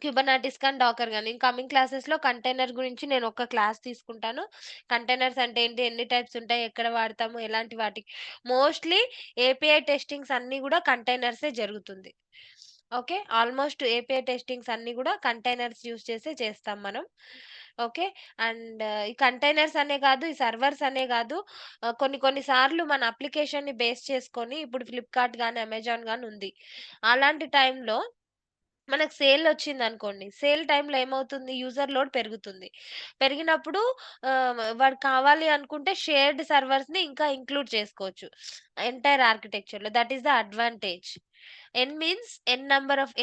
క్యూబర్నాటిస్ కానీ డాకర్ కానీ. కమింగ్ క్లాసెస్ లో కంటైనర్ గురించి నేను ఒక క్లాస్ తీసుకుంటాను. కంటైనర్స్ అంటే ఏంటి, ఎన్ని టైప్స్ ఉంటాయి, ఎక్కడ వాడతాము, ఎలాంటి వాటికి. మోస్ట్లీ ఏపీఐ టెస్టింగ్స్ అన్ని కూడా కంటైనర్సే జరుగుతుంది. ఓకే, ఆల్మోస్ట్ ఏపీఐ టెస్టింగ్స్ అన్ని కూడా కంటైనర్స్ యూస్ చేసే చేస్తాం మనం. ఓకే. అండ్ ఈ కంటైనర్స్ అనే కాదు, ఈ సర్వర్స్ అనే కాదు, కొన్ని సార్లు మన అప్లికేషన్‌ని బేస్ చేసుకొని ఇప్పుడు ఫ్లిప్‌కార్ట్ గాని, అమెజాన్ గాని ఉంది. అలాంటి టైంలో మనకు సేల్ వచ్చిందనుకోండి. సేల్ టైంలో ఏమవుతుంది? యూజర్ లోడ్ పెరుగుతుంది. పెరిగినప్పుడు వాడు కావాలి అనుకుంటే షేర్డ్ సర్వర్స్‌ని ఇంకా ఇంక్లూడ్ చేసుకోవచ్చు. ఎంటైర్ ఆర్కిటెక్చర్‌లో. That is the advantage. N means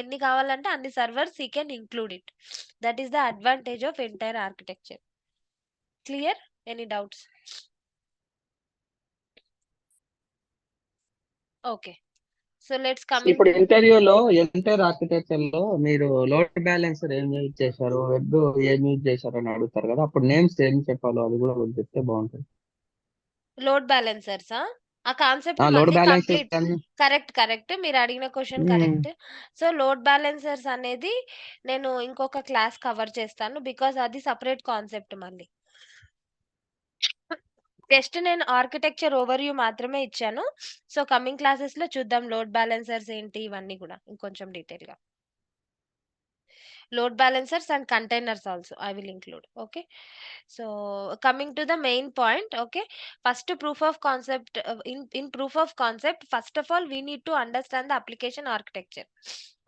ఎన్ని కావాలంటే అన్ని servers he can include it. That is the advantage of entire architecture. Clear? Any doubts? Okay. So let's coming ఇప్పుడు టు ఇంటర్వ్యూలో ఎంటైర్ ఆర్కిటెక్చర్ లో మీరు లోడ్ బ్యాలెన్సర్ ఏం use చేశారు, web ఏం యూజ్ చేశారు అని అడుగుతారు కదా, అప్పుడు నేమ్స్ ఏం చెప్పాలో అది కూడా కొంచెం చెప్తే బాగుంటుంది. లోడ్ బ్యాలెన్సర్సా? ఆ కాన్సెప్ట్ లోడ్ మళ్ళీ బ్యాలెన్సర్ కంప్లీట్. కరెక్ట్. మీరు అడిగిన question correct. So, load balancers అనేది నేను ఇంకొక క్లాస్ కవర్ చేస్తాను. బికాజ్ అది సెపరేట్ కాన్సెప్ట్ మళ్ళీ. జస్ట్ నేను ఆర్కిటెక్చర్ ఓవర్‌వ్యూ మాత్రమే ఇచ్చాను. సో, కమింగ్ క్లాసెస్‌లో చూద్దాం లోడ్ బ్యాలెన్సర్స్ ఏంటి ఇవన్నీ గూడా ఇంకొంచెం డీటెయిల్‌గా. Load balancers and containers also I will include. Okay, so coming to the main point. Okay, first proof of concept, in proof of concept, first of all we need to understand the application architecture.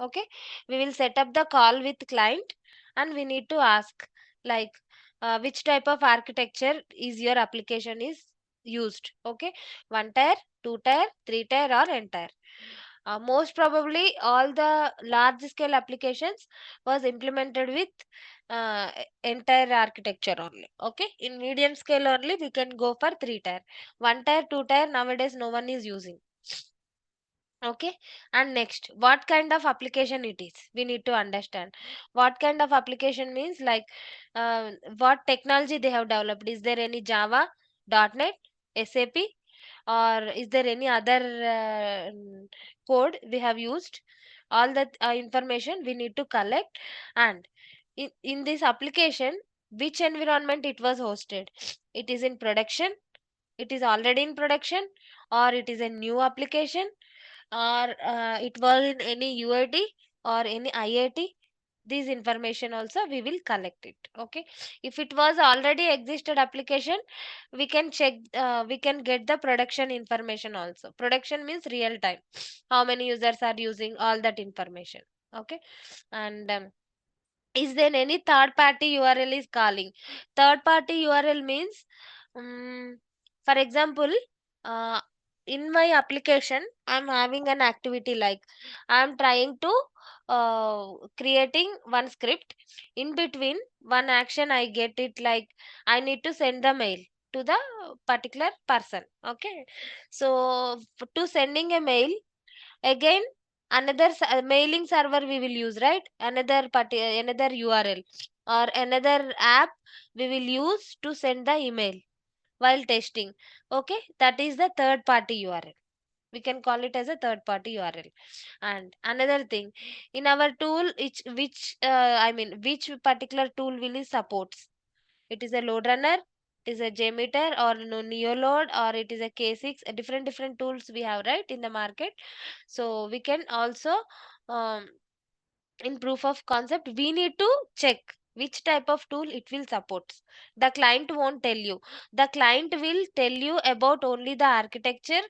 Okay, we will set up the call with client and we need to ask like which type of architecture is your application is used. Okay, one tier, two tier, three tier or entire. Most probably all the large scale applications was implemented with entire architecture only. Okay, in medium scale only we can go for three tier. One tier, two tier nowadays no one is using. Okay, and next, what kind of application it is? We need to understand what kind of application means, like what technology they have developed. Is there any Java, .NET, SAP, or is there any other code we have used? All that information we need to collect. And in this application, which environment it was hosted? It is in production, it is already in production, or it is a new application, or it was in any UAT or any IAT. This information also we will collect it. Okay, if it was already existed application, we can check, we can get the production information also. Production means real time, how many users are using, all that information. Okay, and is there any third party URL is calling? Third party URL means, for example, uh, in my application, I'm having an activity like I'm trying to creating one script. In between one action, I get it like I need to send the mail to the particular person. Okay, so to sending a mail, again another mailing server we will use, right? Another URL or another app we will use to send the email while testing. Okay, that is the third party URL. We can call it as a third party URL. And another thing, in our tool, which particular tool will it supports? It is a LoadRunner, it is a JMeter or no NeoLoad, or it is a K6. Different tools we have, right, in the market. So we can also, um, in proof of concept, we need to check which type of tool it will support. The client won't tell you. The client will tell you about only the architecture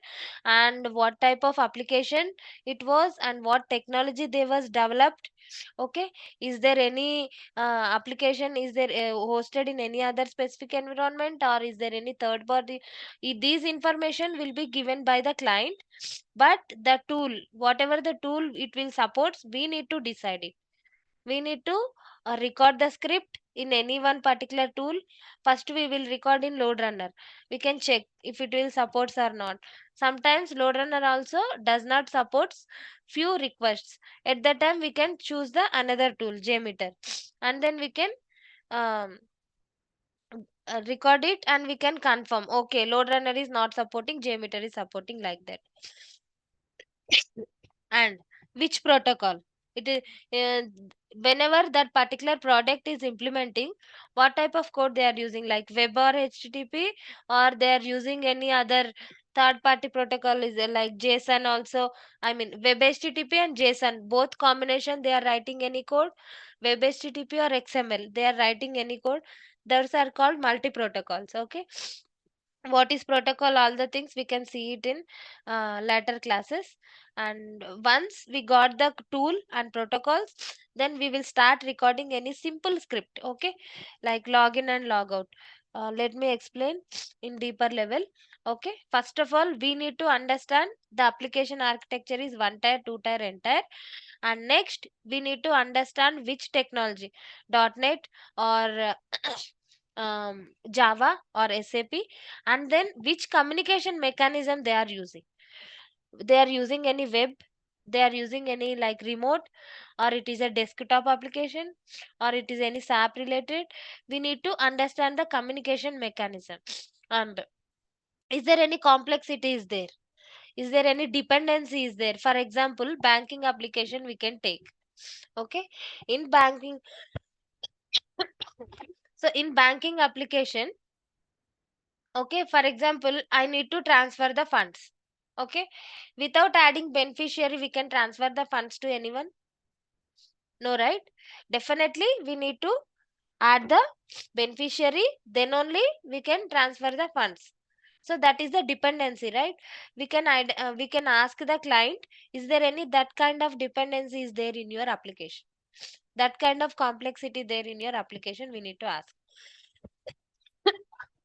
and what type of application it was and what technology they was developed. Okay, is there any application is there hosted in any other specific environment, or is there any third party? These information will be given by the client, but the tool, whatever the tool it will support, we need to decide it. We need to record the script in any one particular tool. First we will record in LoadRunner. We can check if it will supports or not. Sometimes LoadRunner also does not supports few requests. At that time we can choose the another tool, JMeter, and then we can um, record it and we can confirm, okay, LoadRunner is not supporting, JMeter is supporting, like that. And which protocol? It is whenever that particular product is implementing, what type of code they are using, like web or HTTP, or they are using any other third party protocol, is there like JSON also. I mean web HTTP and JSON both combination, they are writing any code, web HTTP or XML they are writing any code. Those are called multi protocols. Okay, what is protocol, all the things we can see it in later classes. And once we got the tool and protocols, then we will start recording any simple script. Okay, like login and logout. Let me explain in deeper level. Okay, first of all we need to understand the application architecture is one tier, two tier, entire. And next we need to understand which technology, .NET or Java or SAP, and then which communication mechanism they are using. They are using any web, they are using any like remote, or it is a desktop application, or it is any SAP related. We need to understand the communication mechanism. And is there any complexity is there? Is there any dependency is there? For example, banking application we can take. Okay, in banking, so in banking application, okay, for example I need to transfer the funds. Okay, without adding beneficiary we can transfer the funds to anyone? No, right? Definitely we need to add the beneficiary, then only we can transfer the funds. So that is the dependency, right? We can we can ask the client, is there any that kind of dependency is there in your application, that kind of complexity there in your application, we need to ask.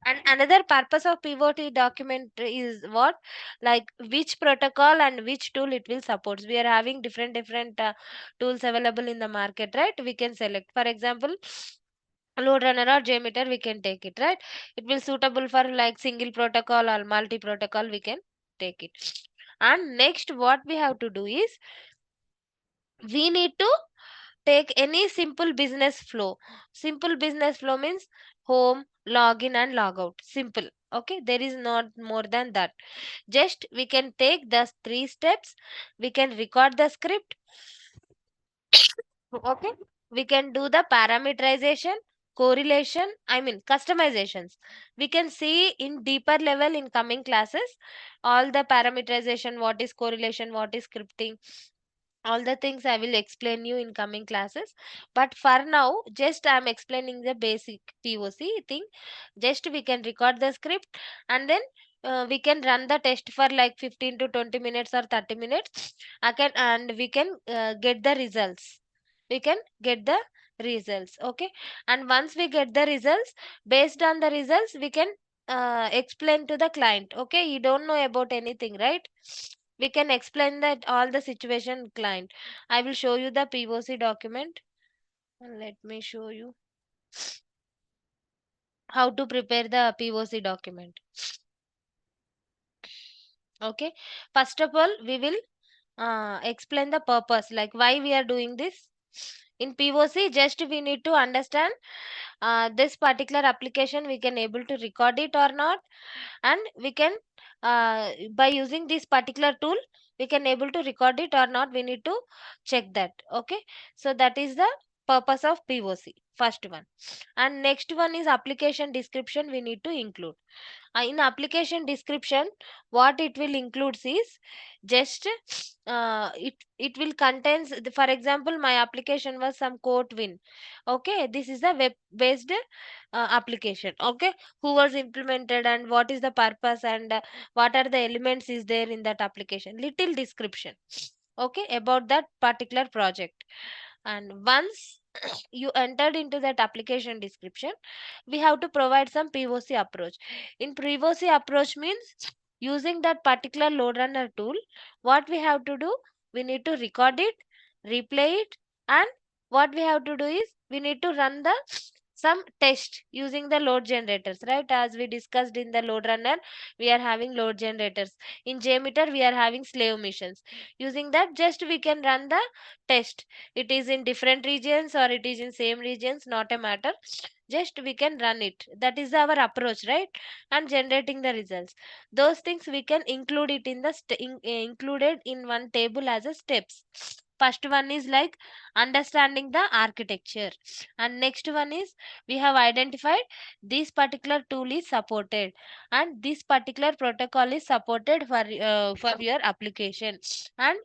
And another purpose of pivot document is what? Like which protocol and which tool it will support. We are having different tools available in the market, right? We can select. For example, LoadRunner or JMeter, we can take it, right? It will suitable for like single protocol or multi protocol. We can take it. And next, what we have to do is we need to take any simple business flow. Simple business flow means home, login and logout. Simple. Okay, there is not more than that. Just we can take the 3 steps. We can record the script. Okay, we can do the parameterization, correlation, I mean customizations. We can see in deeper level in coming classes all the parameterization, what is correlation, what is scripting, all the things I will explain you in coming classes. But for now, just I am explaining the basic POC thing. Just we can record the script, and then we can run the test for like 15 to 20 minutes or 30 minutes. I can, and we can get the results. We can get the results. Okay, and once we get the results, based on the results we can explain to the client. Okay, you don't know about anything, right? We can explain that all the situation client. I will show you the POC document, and let me show you how to prepare the POC document. Okay, first of all we will explain the purpose, like why we are doing this. In POC, just we need to understand this particular application we can able to record it or not, and we can by using this particular tool we can able to record it or not, we need to check that. Okay, so that is the purpose of POC, first one. And next one is application description we need to include. In application description, what it will includes is just it will contains for example my application was some quote win. Okay, this is a web based application. Okay, who was implemented and what is the purpose, and what are the elements is there in that application, little description. Okay, about that particular project. And once you entered into that application description, we have to provide some POC approach. In POC approach means using that particular LoadRunner tool, what we have to do, we need to record it, replay it, and what we have to do is we need to run the some test using the load generators, right? As we discussed in the LoadRunner, we are having load generators. In JMeter, we are having slave missions. Using that, just we can run the test. It is in different regions or it is in same regions, not a matter. Just we can run it. That is our approach, right? And generating the results, those things we can include it in the included in one table as a steps. First one is like understanding the architecture, and next one is we have identified this particular tool is supported and this particular protocol is supported for your application, and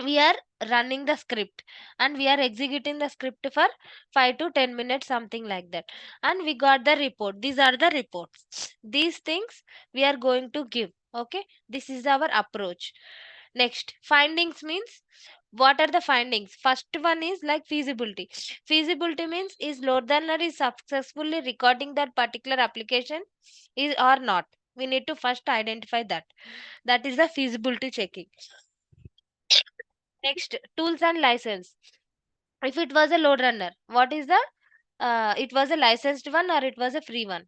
we are running the script and we are executing the script for 5 to 10 minutes, something like that, and we got the report. These are the reports, these things we are going to give. Okay, this is our approach. Next, findings means what are the findings? First one is like feasibility. Feasibility means is LoadRunner is successfully recording that particular application is or not. We need to first identify that. That is the feasibility checking. Next, tools and license. If it was a LoadRunner, what is the it was a licensed one or it was a free one?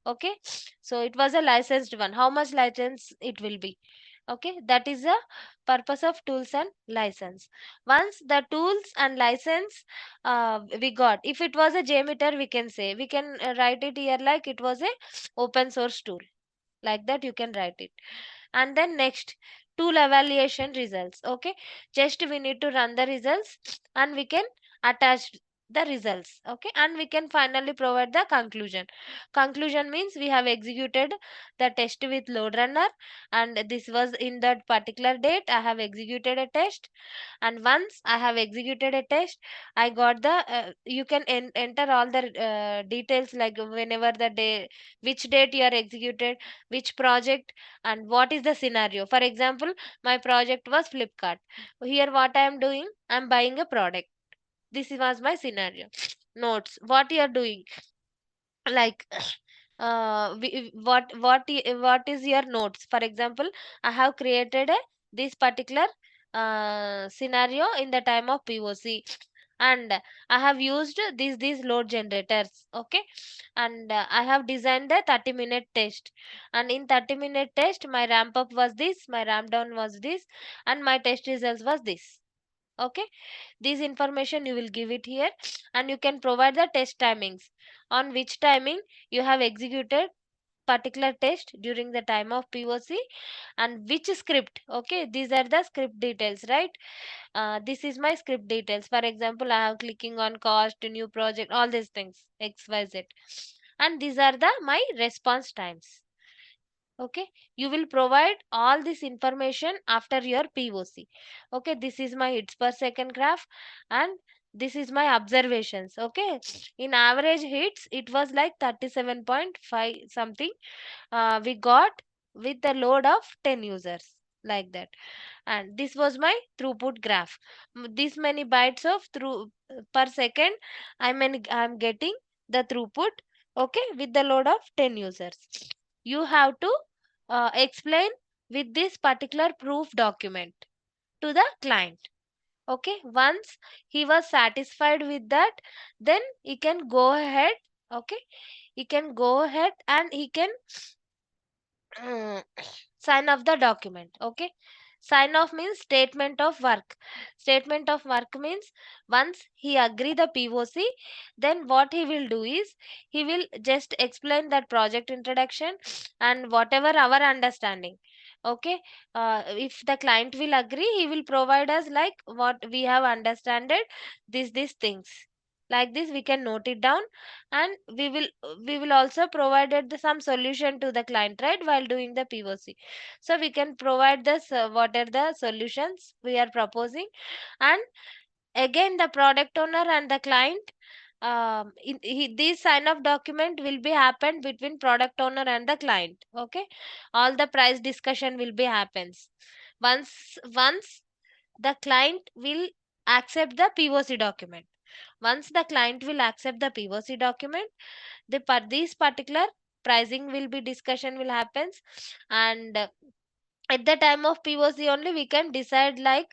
Okay, so it was a licensed one. How much license it will be? Okay, that is the purpose of tools and license. Once the tools and license we got, if it was a JMeter, we can say we can write it here like it was a open source tool, like that you can write it. And then next, tool evaluation results. Okay, just we need to run the results and we can attach the results. Okay, and we can finally provide the conclusion. Conclusion means we have executed the test with LoadRunner and this was in that particular date I have executed a test, and once I have executed a test I got the you can enter all the details like whenever the day, which date you are executed, which project, and what is the scenario. For example, my project was Flipkart. Here what I am doing, I am buying a product. This was my scenario. Notes, what you are doing, like what is your notes. For example, I have created a this particular scenario in the time of POC, and I have used these load generators. Okay, and I have designed the 30-minute test, and in 30-minute test my ramp up was this, my ramp down was this, and my test results was this. Okay, this information you will give it here, and you can provide the test timings, on which timing you have executed particular test during the time of POC and which script. Okay, these are the script details, right? This is my script details. For example, I have clicking on cost, new project, all these things, XYZ, and these are the my response times. Okay, you will provide all this information after your POC. Okay, this is my hits per second graph and this is my observations. Okay, in average hits it was like 37.5 something we got with the load of 10 users, like that. And this was my throughput graph. This many bytes of through per second I'm getting the throughput. Okay, with the load of 10 users. You have to explain with this particular proof document to the client. Okay, once he was satisfied with that, then he can go ahead. Okay, he can go ahead and he can mm, sign off the document. Okay, sign off means statement of work. Statement of work means once he agree the POC, then what he will do is he will just explain that project introduction and whatever our understanding. Okay, if the client will agree, he will provide us like what we have understanded, these things, like this we can note it down, and we will also provided some solution to the client, right, while doing the POC. So we can provide this what are the solutions we are proposing, and again the product owner and the client, this sign off document will be happen between product owner and the client. Okay, all the price discussion will be happens once the client will accept the POC document. Once the client will accept the POC document, this particular pricing will be discussion will happens, and at the time of POC only we can decide like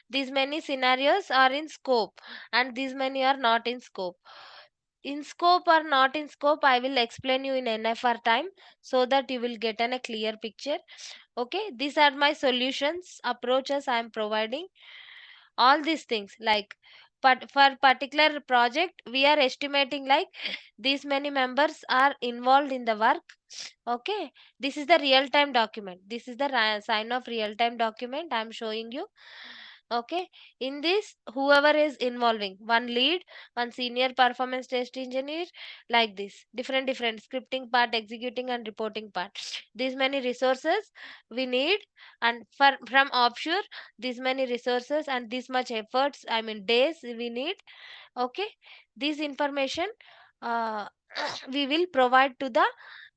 these many scenarios are in scope and these many are not in scope. In scope or not in scope, I will explain you in NFR time so that you will get a clear picture. Okay, these are my solutions approaches I am providing. All these things like, but for particular project we are estimating like these many members are involved in the work. Okay, this is the real time document, this is the sign of real time document I am showing you. Okay, in this, whoever is involving, one lead, one senior performance test engineer, like this, different scripting part, executing and reporting part. These many resources we need, and from offshore, these many resources and this much efforts, I mean days we need. Okay, this information uh, we will provide to the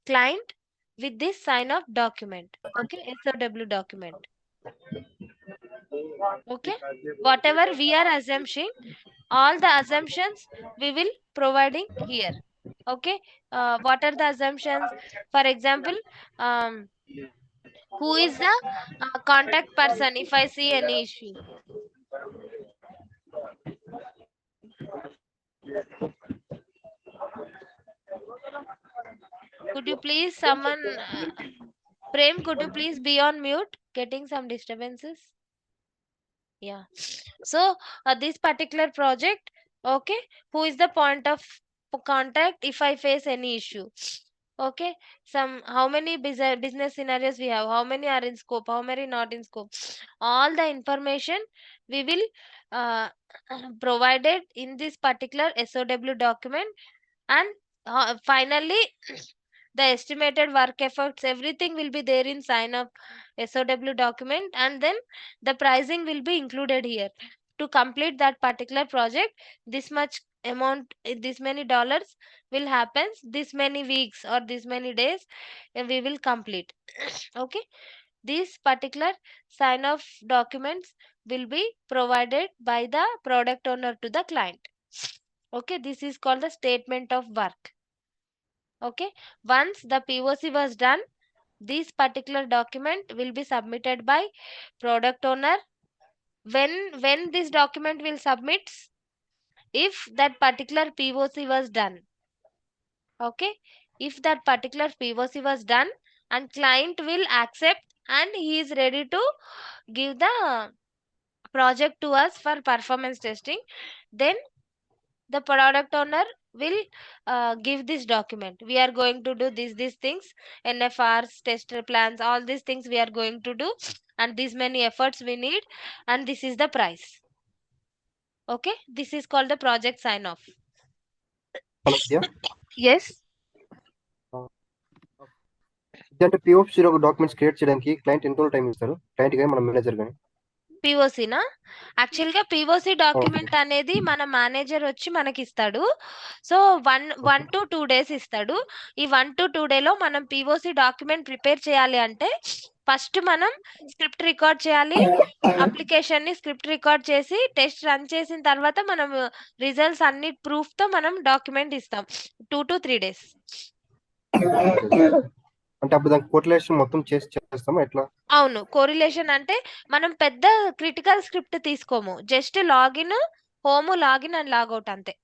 client with this sign off document. Okay, SOW document. Okay, whatever we are assuming, all the assumptions we will providing here. Okay, what are the assumptions? For example, um, who is the contact person if I see any issue? Could you please someone Prem, could you please be on mute? Getting some disturbances. Yeah. So this particular project, okay, who is the point of contact if I face any issue? Okay, some how many business scenarios we have, how many are in scope, how many not in scope. All the information we will uh, provided in this particular SOW document, and finally the estimated work efforts, everything will be there in sign up SOW document, and then the pricing will be included here. To complete that particular project, this much amount, this many dollars will happen, this many weeks or this many days, we will complete. Okay, these particular sign off documents will be provided by the product owner to the client. Okay, this is called the statement of work. Okay, once the POC was done, this particular document will be submitted by product owner. When this document will submit, if that particular POC was done. Okay, if that particular POC was done and client will accept and he is ready to give the project to us for performance testing, then the product owner will give this document. We are going to do these things, NFRs, tester plans, all these things we are going to do, and these many efforts we need, and this is the price. Okay, this is called the project sign off. Vidya? Yes, అంటే POC documents create చేయడానికి client ఎంత time ఇస్తారు client కానీ మన manager కానీ POC నా యాక్చువల్గా POC document అనేది మన మేనేజర్ వచ్చి మనకి ఇస్తాడు. సో 1 to 2 days ఇస్తాడు. ఈ 1 to 2 డేలో మనం POC డాక్యుమెంట్ ప్రిపేర్ చేయాలి అంటే ఫస్ట్ మనం స్క్రిప్ట్ రికార్డ్ చేయాలి. అప్లికేషన్ ని స్క్రిప్ట్ రికార్డ్ చేసి టెస్ట్ రన్ చేసిన తర్వాత మనం రిజల్ట్స్ అన్ని ప్రూఫ్ తో మనం డాక్యుమెంట్ ఇస్తాం. 2 to 3 days. అంటే అప్పుడు దానికి కోరిలేషన్ మొత్తం చేస్తామా ఎట్లా? అవును, కోరిలేషన్ అంటే మనం పెద్ద క్రిటికల్ స్క్రిప్ట్ తీసుకోము, just login, home, login and logout అంతే.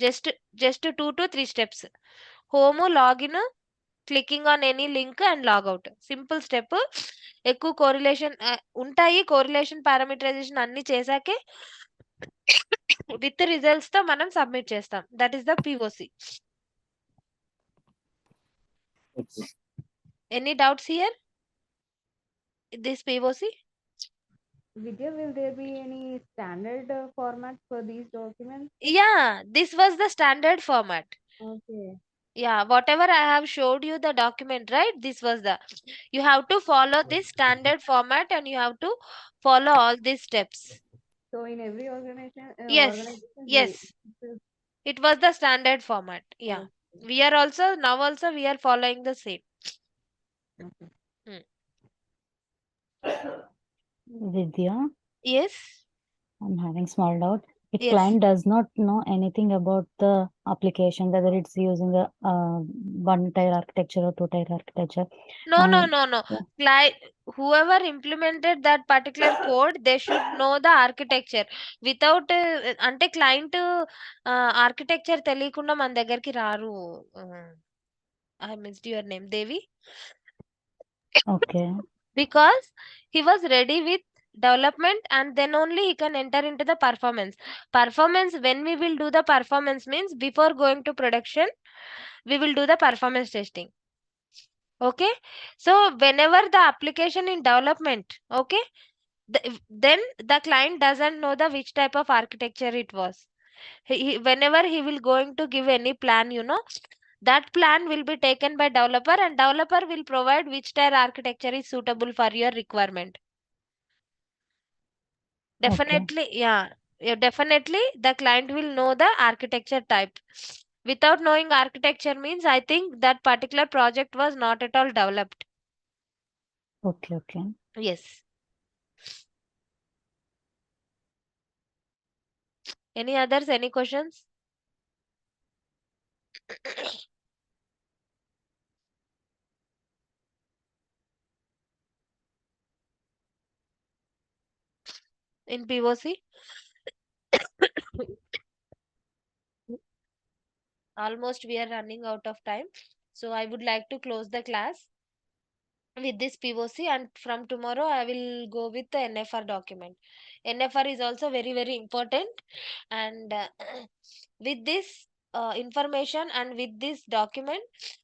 Just 2 to 3 steps, home, login, clicking on any link and logout, simple step. ఎక్కువ కోరిలేషన్ ఉంటాయి, కోరిలేషన్ పారామీటరైజేషన్ అన్ని చేశాకే విత్ రిజల్ట్స్ తో మనం సబ్మిట్ చేస్తాం. That is the POC. Any doubts here this POC? Vidya, will there be any standard format for these documents? Yeah, this was the standard format. Okay. Yeah, whatever I have showed you the document, right? This was the, you have to follow this standard format and you have to follow all these steps. So in every organization, Yes, yes, will- it was the standard format. Yeah, we are also now also we are following the same. Vidya, Yes, I'm having small doubt. If yes. client does not know anything about the application, whether it's using a one-tier architecture or two-tier architecture, No, no, um, no, no. yeah. Client, whoever implemented that particular code, they should know the architecture. Without అంటే client architecture తెలియకుండా మన దగ్గరికి రారు. I missed your name, Devi. Okay. Because he was ready with development and then only he can enter into the performance. When we will do the performance means before going to production, we will do the performance testing. Okay, so whenever the application in development, okay, then the client doesn't know the which type of architecture it was. Whenever he will going to give any plan, that plan will be taken by developer, and developer will provide which type architecture is suitable for your requirement. Definitely, yeah, definitely the client will know the architecture type. Without knowing architecture means, I think that particular project was not at all developed. Okay, okay. Yes. Any others? Any questions? In POC? Almost we are running out of time. So I would like to close the class with this POC, and from tomorrow I will go with the NFR document. NFR is also very, very important. And with this information and with this document,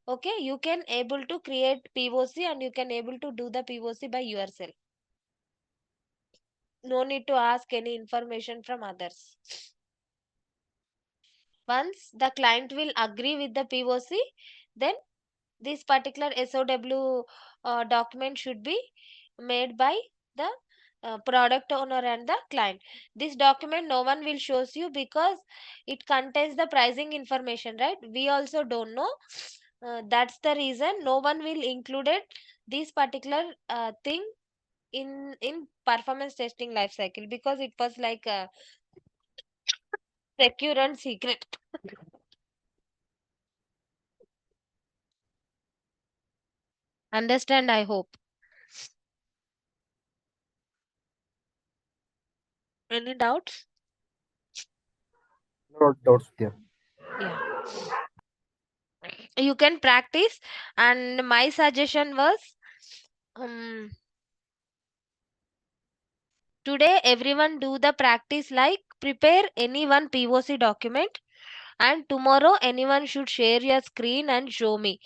okay, you can able to create POC and you can able to do the POC by yourself. No need to ask any information from others. Once the client will agree with the POC, then this particular SOW document should be made by the product owner and the client. This document no one will shows you because it contains the pricing information, right? We also don't know. That's the reason no one will included this particular thing in performance testing life cycle, because it was like a secure and secret. Understand, I hope. Any doubts? No doubts there. Yeah, you can practice, and my suggestion was, um, today everyone do the practice, like prepare any one POC document, and tomorrow anyone should share your screen and show me.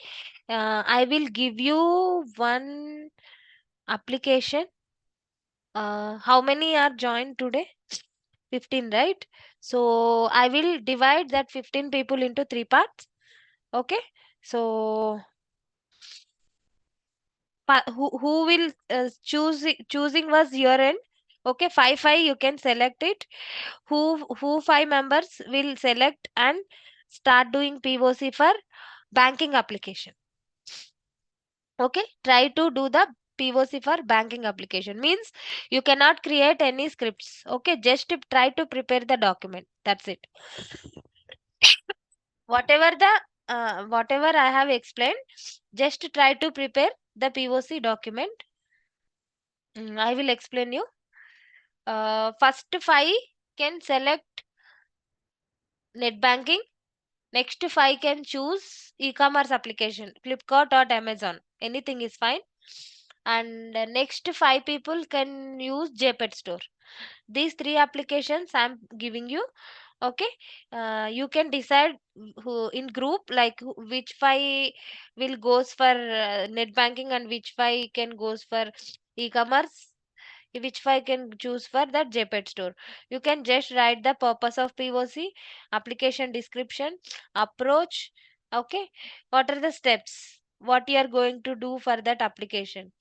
I will give you one application. How many are joined today? 15, right? So I will divide that 15 people into 3 parts. Okay. So who will choosing was your end. Okay, 5 you can select it. Who 5 members will select and start doing POC for banking application. Okay, try to do the POC for banking application. Means you cannot create any scripts. Okay, just to try to prepare the document. That's it. Whatever I have explained, just try to prepare the POC document. I will explain you. First 5 can select net banking. Next 5 can choose e-commerce application, Flipkart or Amazon. Anything is fine. And next 5 people can use JPET store. These 3 applications I'm giving you. Okay, you can decide who in group, like which 5 will goes for net banking and which 5 can goes for e-commerce, which I can choose for that JPEG store. You can just write the purpose of POC, application description, approach. Okay, what are the steps? What you are going to do for that application?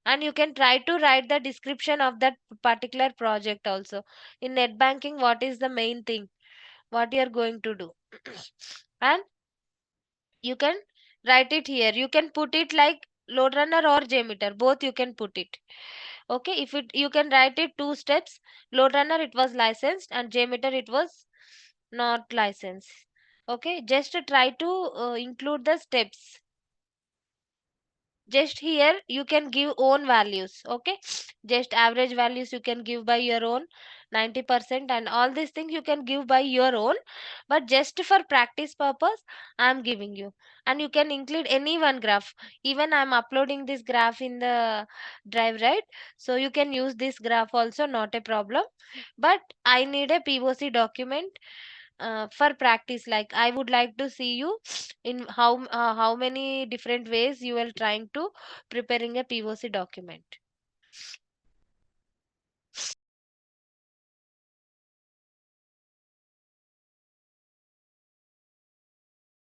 And you can try to write the description of that particular project also. In net banking, what is the main thing? What you are going to do? And you can write it here. You can put it like LoadRunner or JMeter, both you can put it. Okay, if it you can write it 2 steps. LoadRunner it was licensed and JMeter it was not licensed. Okay, just try to include the steps. Just here you can give own values. Okay, just average values you can give by your own, 90%, and all these things you can give by your own, but just for practice purpose I am giving you. And you can include any one graph. Even I am uploading this graph in the drive, right? So you can use this graph also, not a problem. But I need a POC document for practice. Like I would like to see you in how many different ways you are trying to preparing a POC document.